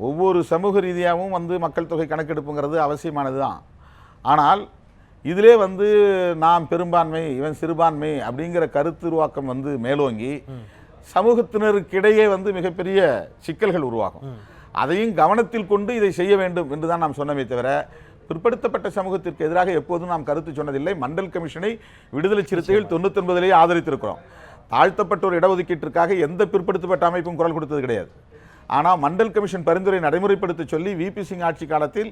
ஒவ்வொரு சமூக ரீதியாகவும் வந்து மக்கள் தொகை கணக்கெடுப்புங்கிறது அவசியமானது தான். ஆனால் இதிலே வந்து நாம் பெரும்பான்மை இவன் சிறுபான்மை அப்படிங்கிற கருத்துருவாக்கம் வந்து மேலோங்கி சமூகத்தினருக்கிடையே வந்து மிகப்பெரிய சிக்கல்கள் உருவாகும். அதையும் கவனத்தில் கொண்டு இதை செய்ய வேண்டும் என்று தான் நாம் சொன்னமே தவிர பிற்படுத்தப்பட்ட சமூகத்திற்கு எதிராக எப்போதும் நாம் கருத்து சொன்னதில்லை. மண்டல் கமிஷனை விடுதலை சிறுத்தைகள் 99 ஆதரித்திருக்கிறோம். தாழ்த்தப்பட்ட ஒரு இடஒதுக்கீட்டிற்காக எந்த பிற்படுத்தப்பட்ட அமைப்பும் குரல் கொடுத்தது கிடையாது. ஆனால் மண்டல் கமிஷன் பரிந்துரை நடைமுறைப்படுத்த சொல்லி விபி சிங் ஆட்சி காலத்தில்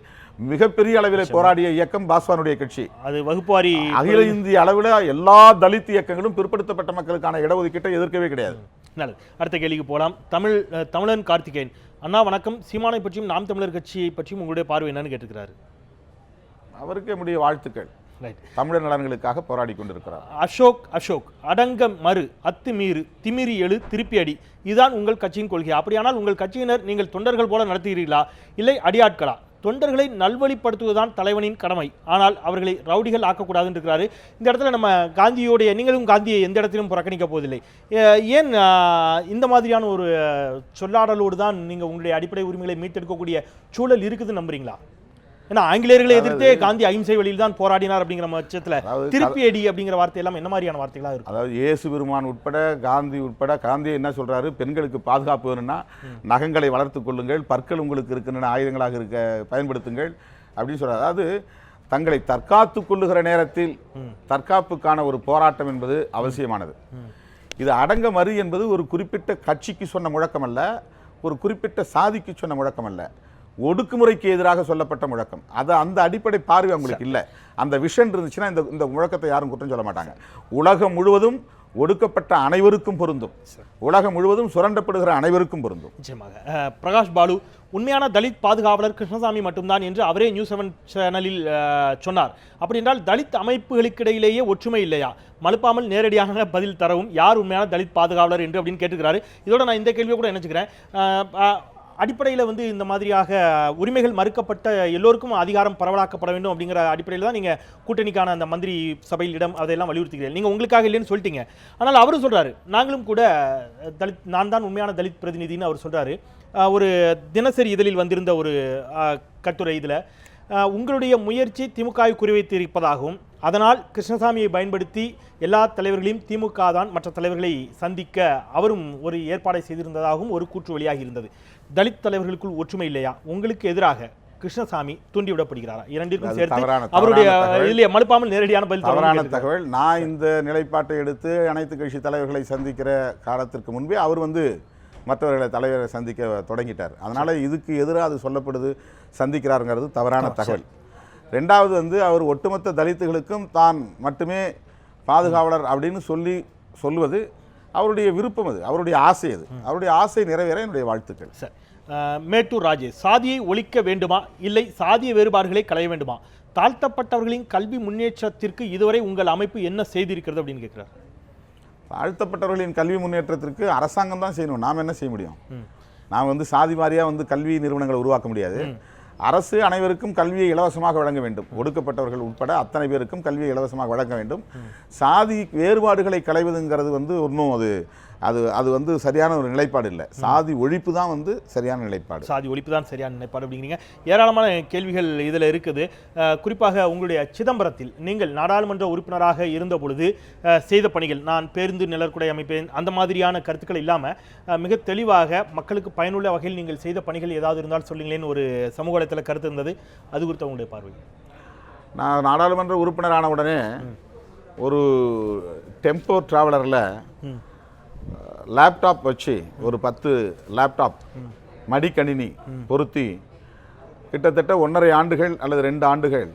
மிகப்பெரிய அளவில் போராடிய இயக்கம் பாஸ்வானுடைய கட்சி. அது வகுப்பாரி அகில இந்திய அளவில் எல்லா தலித் இயக்கங்களும் பிற்படுத்தப்பட்ட மக்களுக்கான இடஒதுக்கீட்டை எதிர்க்கவே கிடையாது. நல்லது, அடுத்த கேள்விக்கு போகலாம். தமிழன் கார்த்திகேயன், அண்ணா வணக்கம். சீமானை பற்றியும் நாம் தமிழர் கட்சியை பற்றியும் உங்களுடைய பார்வை என்னன்னு கேட்டுக்கிறாரு. அவருக்கு என்னுடைய வாழ்த்துக்கள். தமிழர் நலன்களுக்காக போராடி கொண்டிருக்கிறார். அசோக் அடங்க மறு அத்துமீறு திமிரி எழு திருப்பி அடி, இதுதான் உங்கள் கட்சியின் கொள்கை. அப்படியானால் உங்கள் கட்சியினர் நீங்கள் தொண்டர்கள் போல நடத்துகிறீர்களா, இல்லை அடியாட்களா? தொண்டர்களை நல்வழிப்படுத்துவதுதான் தலைவனின் கடமை, ஆனால் அவர்களை ரவுடிகள் ஆக்கக்கூடாதுன்னு இருக்கிறாரு. இந்த இடத்துல நம்ம காந்தியோடைய, நீங்களும் காந்தியை எந்த இடத்திலும் புறக்கணிக்க போவதில்லை, ஏன் இந்த மாதிரியான ஒரு சொல்லாடலோடு தான் நீங்கள் உங்களுடைய அடிப்படை உரிமைகளை மீட்டெடுக்கக்கூடிய சூழல் இருக்குதுன்னு நம்புறீங்களா? ஏன்னா ஆங்கிலேயர்களை எதிர்த்தே காந்தி அகிம்சை வழியில் தான் போராடினார் அப்படிங்கிற பட்சத்தில் திருப்பி அடி அப்படிங்கிற வார்த்தை எல்லாம் என்ன மாதிரியான வார்த்தைகளா இருக்கும்? அதாவது இயேசு பெருமான் உட்பட காந்தி உட்பட காந்தி என்ன சொல்றாரு, பெண்களுக்கு பாதுகாப்பு வேணும்னா நகங்களை வளர்த்து கொள்ளுங்கள், பற்கள் உங்களுக்கு இருக்கின்ற ஆயுதங்களாக பயன்படுத்துங்கள், அப்படின்னு சொல்றாரு. அதாவது தங்களை தற்காத்து கொள்ளுகிற நேரத்தில் தற்காப்புக்கான ஒரு போராட்டம் என்பது அவசியமானது. இது அடங்க மறு என்பது ஒரு குறிப்பிட்ட கட்சிக்கு சொன்ன முழக்கம் அல்ல, ஒரு குறிப்பிட்ட சாதிக்கு சொன்ன முழக்கம் அல்ல, ஒடுக்குமுறைக்கு எதிராக சொல்லப்பட்ட முழக்கம். அது அந்த அடிப்படை பார்வை அவங்களுக்கு இல்லை. அந்த விஷன் இருந்துச்சுன்னா இந்த முழக்கத்தை யாரும் குற்றம் சொல்ல மாட்டாங்க. உலகம் முழுவதும் ஒடுக்கப்பட்ட அனைவருக்கும் பொருந்தும், உலகம் முழுவதும் சுரண்டப்படுகிற அனைவருக்கும் பொருந்தும். நிச்சயமாக. பிரகாஷ் பாலு, உண்மையான தலித் பாதுகாவலர் கிருஷ்ணசாமி மட்டும்தான் என்று அவரே நியூஸ் 7 சேனலில் சொன்னார். அப்படி என்றால் தலித் அமைப்புகளுக்கு இடையிலேயே ஒற்றுமை இல்லையா? மலுப்பாமல் நேரடியாக பதில் தரவும் யார் உண்மையான தலித் பாதுகாவலர் என்று அப்படின்னு கேட்டுக்கிறாரு. இதோட நான் இந்த கேள்வியை கூட நினைச்சுக்கிறேன். அடிப்படையில் வந்து இந்த மாதிரியாக உரிமைகள் மறுக்கப்பட்ட எல்லோருக்கும் அதிகாரம் பரவலாக்கப்பட வேண்டும் அப்படிங்கிற அடிப்படையில் தான் நீங்கள் கூட்டணிக்கான அந்த மந்திரி சபையில் இடம் அதையெல்லாம் வலியுறுத்துகிறீர்கள். நீங்கள் உங்களுக்காக இல்லைன்னு சொல்லிட்டீங்க. ஆனால் அவரும் சொல்கிறாரு, நாங்களும் கூட தலித், நான் தான் உண்மையான தலித் பிரதிநிதின்னு அவர் சொல்கிறாரு. ஒரு தினசரி இதழில் வந்திருந்த ஒரு கட்டுரை இதில் உங்களுடைய முயற்சி திமுகவை குறிவைத்திருப்பதாகவும் அதனால் கிருஷ்ணசாமியை பயன்படுத்தி எல்லா தலைவர்களையும் திமுக தான் மற்ற தலைவர்களை சந்திக்க அவரும் ஒரு ஏற்பாடை செய்திருந்ததாகவும் ஒரு கூற்று வெளியாகி இருந்தது. தலித் தலைவர்களுக்குள் ஒற்றுமை இல்லையா? உங்களுக்கு எதிராக கிருஷ்ணசாமி தூண்டிவிடப்படுகிறாரா? இரண்டிற்கும் சேர்த்து அவருடைய இதிலே மலுப்பாமல் நேரடியான பதில். தவறான தகவல். நான் இந்த நிலைப்பாட்டை எடுத்து அனைத்து கட்சி தலைவர்களை சந்திக்கிற காலத்திற்கு முன்பே அவர் மற்றவர்களை தலைவரை சந்திக்க தொடங்கிட்டார். அதனால இதுக்கு எதிராக அது சொல்லப்படுது, சந்திக்கிறாருங்கிறது தவறான தகவல். ரெண்டாவது அவர் ஒட்டுமொத்த தலித்துகளுக்கும் தான் மட்டுமே பாதுகாவலர் அப்படின்னு சொல்லுவது அவருடைய விருப்பம், அது அவருடைய ஆசை, அது அவருடைய ஆசை நிறைவேற என்னுடைய வாழ்த்துக்கள். சார், மேட்டூர் ராஜேஷ், சாதியை ஒழிக்க வேண்டுமா இல்லை சாதிய வேறுபாடுகளை களைய வேண்டுமா? தாழ்த்தப்பட்டவர்களின் கல்வி முன்னேற்றத்திற்கு இதுவரை உங்கள் அமைப்பு என்ன செய்திருக்கிறது அப்படின்னு கேட்கிறார். தாழ்த்தப்பட்டவர்களின் கல்வி முன்னேற்றத்திற்கு அரசாங்கம் தான் செய்யணும், நாம் என்ன செய்ய முடியும்? நாம் சாதி வாரியாக கல்வி நிறுவனங்களை உருவாக்க முடியாது. அரசு அனைவருக்கும் கல்வியை இலவசமாக வழங்க வேண்டும். ஒடுக்கப்பட்டவர்கள் உட்பட அத்தனை பேருக்கும் கல்வியை இலவசமாக வழங்க வேண்டும். சாதி வேறுபாடுகளை களைவதுங்கிறது ஒன்றும் அது சரியான ஒரு நிலைப்பாடு இல்லை. சாதி ஒழிப்பு தான் சரியான நிலைப்பாடு. சாதி ஒழிப்பு தான் சரியான நிலைப்பாடு அப்படிங்கிறீங்க. ஏராளமான கேள்விகள் இதில் இருக்குது. குறிப்பாக உங்களுடைய சிதம்பரத்தில் நீங்கள் நாடாளுமன்ற உறுப்பினராக இருந்த பொழுது செய்த பணிகள், நான் பேருந்து நிழற்குடை அமைப்பேன் அந்த மாதிரியான கருத்துக்கள் இல்லாமல் மிக தெளிவாக மக்களுக்கு பயனுள்ள வகையில் நீங்கள் செய்த பணிகள் ஏதாவது இருந்தால் சொல்லுங்களேன்னு ஒரு சமூக வலைத்தள கருத்து இருந்தது. அது குறித்த உங்களுடைய பார்வை. நான் நாடாளுமன்ற உறுப்பினரான உடனே ஒரு டெம்போ டிராவலரில் லேப்டாப் வச்சு ஒரு 10 லேப்டாப் மடிக்கணினி பொருத்தி கிட்டத்தட்ட 1.5 ஆண்டுகள் அல்லது 2 ஆண்டுகள்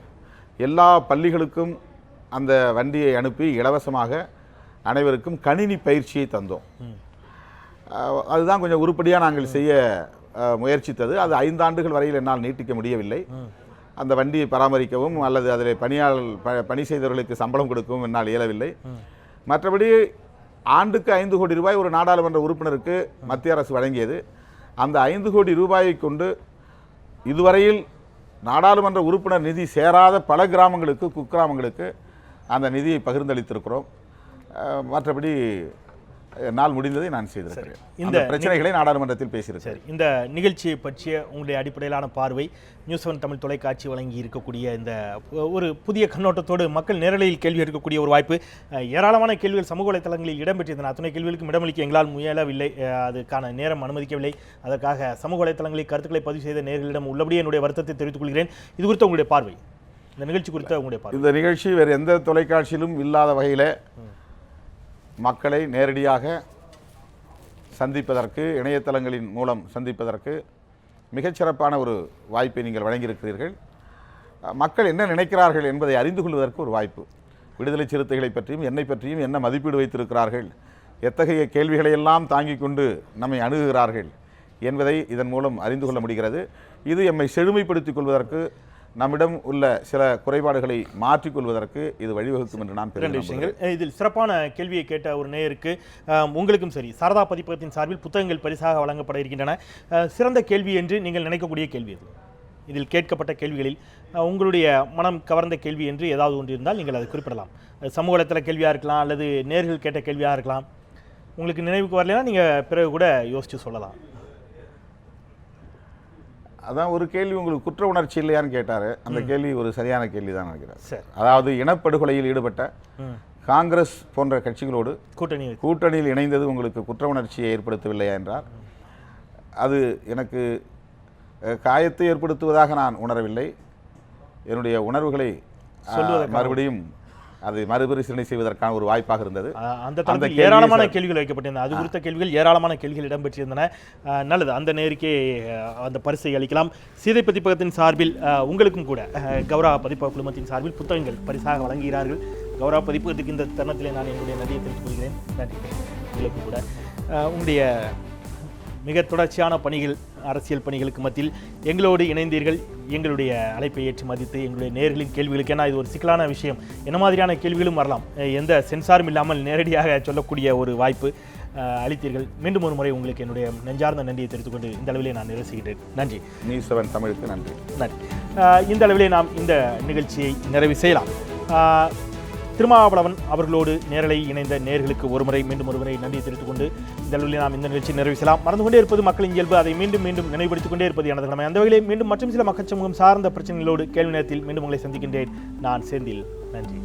எல்லா பள்ளிகளுக்கும் அந்த வண்டியை அனுப்பி இலவசமாக அனைவருக்கும் கணினி பயிற்சியை தந்தோம். அதுதான் கொஞ்சம் உருப்படியாக நாங்கள் செய்ய முயற்சித்தது. அது 5 ஆண்டுகள் வரையில் என்னால் நீட்டிக்க முடியவில்லை. அந்த வண்டியை பராமரிக்கவும் அல்லது அதில் பணி செய்தவர்களுக்கு சம்பளம் கொடுக்கவும் என்னால் இயலவில்லை. மற்றபடி ஆண்டுக்கு 5 கோடி ரூபாய் ஒரு நாடாளுமன்ற உறுப்பினருக்கு மத்திய அரசு வழங்கியது. அந்த 5 கோடி ரூபாயை கொண்டு இதுவரையில் நாடாளுமன்ற உறுப்பினர் நிதி சேராத பல கிராமங்களுக்கு, குக்கிராமங்களுக்கு அந்த நிதியை பகிர்ந்தளித்திருக்கிறோம். மற்றபடி நாள் முடிந்ததை நான் செய்திருக்கிறேன். இந்த பிரச்சனைகளை நாடாளுமன்றத்தில் பேசியிருக்கிறேன். இந்த நிகழ்ச்சியை பற்றிய உங்களுடைய அடிப்படையிலான பார்வை, நியூஸ் 7 தமிழ் தொலைக்காட்சி வழங்கி இருக்கக்கூடிய இந்த ஒரு புதிய கண்ணோட்டத்தோடு மக்கள் நேரலையில் கேள்வி எடுக்கக்கூடிய ஒரு வாய்ப்பு. ஏராளமான கேள்விகள் சமூக வலைத்தளங்களில் இடம்பெற்றிருந்தன. அத்தனை கேள்விகளுக்கும் இடமளிக்க எங்களால் முயலவில்லை, அதுக்கான நேரம் அனுமதிக்கவில்லை. அதற்காக சமூக வலைத்தளங்களில் கருத்துக்களை பதிவு செய்த நேர்களிடம் உள்ளபடியே என்னுடைய வருத்தத்தை தெரிவித்துக் கொள்கிறேன். இது குறித்த உங்களுடைய பார்வை, இந்த நிகழ்ச்சி குறித்த உங்களுடைய பார்வை. இந்த நிகழ்ச்சி வேறு எந்த தொலைக்காட்சியிலும் இல்லாத வகையில் மக்களை நேரடியாக சந்திப்பதற்கு, இணையதளங்களின் மூலம் சந்திப்பதற்கு மிகச்சிறப்பான ஒரு வாய்ப்பை நீங்கள் வழங்கியிருக்கிறீர்கள். மக்கள் என்ன நினைக்கிறார்கள் என்பதை அறிந்து கொள்வதற்கு ஒரு வாய்ப்பு. விடுதலை சிறுத்தைகளை பற்றியும் என்னை பற்றியும் என்ன மதிப்பீடு வைத்திருக்கிறார்கள், எத்தகைய கேள்விகளை எல்லாம் தாங்கிக் கொண்டு நம்மை அணுகுகிறார்கள் என்பதை இதன் மூலம் அறிந்து கொள்ள முடிகிறது. இது எம்மை செழுமைப்படுத்திக் கொள்வதற்கு, நம்மிடம் உள்ள சில குறைபாடுகளை மாற்றிக்கொள்வதற்கு இது வழிவகுக்கும் என்று நான் விஷயங்கள். இதில் சிறப்பான கேள்வியை கேட்ட ஒரு நேயருக்கு உங்களுக்கும் சரி, சாரதா பதிப்பகத்தின் சார்பில் புத்தகங்கள் பரிசாக வழங்கப்பட இருக்கின்றன. சிறந்த கேள்வி என்று நீங்கள் நினைக்கக்கூடிய கேள்வி எது? இதில் கேட்கப்பட்ட கேள்விகளில் உங்களுடைய மனம் கவர்ந்த கேள்வி என்று ஏதாவது ஒன்று இருந்தால் நீங்கள் அதை குறிப்பிடலாம். சமூக வலைத்தள கேள்வியாக இருக்கலாம், அல்லது நேர்கள் கேட்ட கேள்வியாக இருக்கலாம். உங்களுக்கு நினைவுக்கு வரலைன்னா நீங்கள் பிறகு கூட யோசித்து சொல்லலாம். அதான் ஒரு கேள்வி, உங்களுக்கு குற்ற உணர்ச்சி இல்லையான்னு கேட்டார். அந்த கேள்வி ஒரு சரியான கேள்வி தான் நினைக்கிறேன். அதாவது இனப்படுகொலையில் ஈடுபட்ட காங்கிரஸ் போன்ற கட்சிகளோடு கூட்டணியில் இணைந்தது உங்களுக்கு குற்ற உணர்ச்சியை ஏற்படுத்தவில்லையா என்றார். அது எனக்கு காயத்தை ஏற்படுத்துவதாக நான் உணரவில்லை. என்னுடைய உணர்வுகளை மறுபடியும் அது மறுபரிசீலனை செய்வதற்கான ஒரு வாய்ப்பாக இருந்தது. அந்த தளத்தில் ஏராளமான கேள்விகள் வைக்கப்பட்டிருந்தன. அது குறித்த கேள்விகள் ஏராளமான கேள்விகள் இடம்பெற்றிருந்தன. நல்லது, அந்த நேருக்கே அந்த பரிசை அளிக்கலாம். சீதை பதிப்பகத்தின் சார்பில் உங்களுக்கும் கூட கௌரவ பதிப்பக குழுமத்தின் சார்பில் புத்தகங்கள் பரிசாக வழங்குகிறார்கள். கௌரவ பதிப்பகத்துக்கு இந்த தருணத்திலே நான் என்னுடைய நன்றியை தெரிவித்துக் கொள்கிறேன். நன்றி. உங்களுக்கு கூட உங்களுடைய மிக தொடர்ச்சியான பணிகள், அரசியல் பணிகளுக்கு மத்தியில் எங்களோடு இணைந்தீர்கள். எங்களுடைய அழைப்பை ஏற்று மதித்து எங்களுடைய நேர்களின் கேள்விகளுக்கு, ஏன்னா இது ஒரு சிக்கலான விஷயம், என்ன மாதிரியான கேள்விகளும் வரலாம், எந்த சென்சாரும் இல்லாமல் நேரடியாக சொல்லக்கூடிய ஒரு வாய்ப்பு அளித்தீர்கள். மீண்டும் ஒரு முறை உங்களுக்கு என்னுடைய நெஞ்சார்ந்த நன்றியை தெரிவித்துக் கொண்டு இந்த அளவிலே நான் நிறைவு செய்கிறேன். நன்றி. நியூஸ் 7 தமிழுக்கு நன்றி. நன்றி. இந்த அளவிலே நாம் இந்த நிகழ்ச்சியை நிறைவு செய்யலாம். திருமாவளவன் அவர்களோடு நேரலை இணைந்த நேர்களுக்கு மீண்டும் ஒருமுறை நன்றியை தெரிவித்துக் கொண்டு இந்த அளவில் நாம் இந்த நிகழ்ச்சியை நிறைவு செய்யலாம். மறந்து கொண்டே இருப்பது மக்களின் இயல்பு, அதை மீண்டும் நினைவுபடுத்திக் கொண்டே இருப்பது எனது கடமை. அந்த வகையில் மீண்டும் மற்றும் சில மக்கள் சமூகம் சார்ந்த பிரச்சனைகளோடு கேள்வி நேரத்தில் மீண்டும் உங்களை சந்திக்கின்றேன். நான் செந்தில். நன்றி.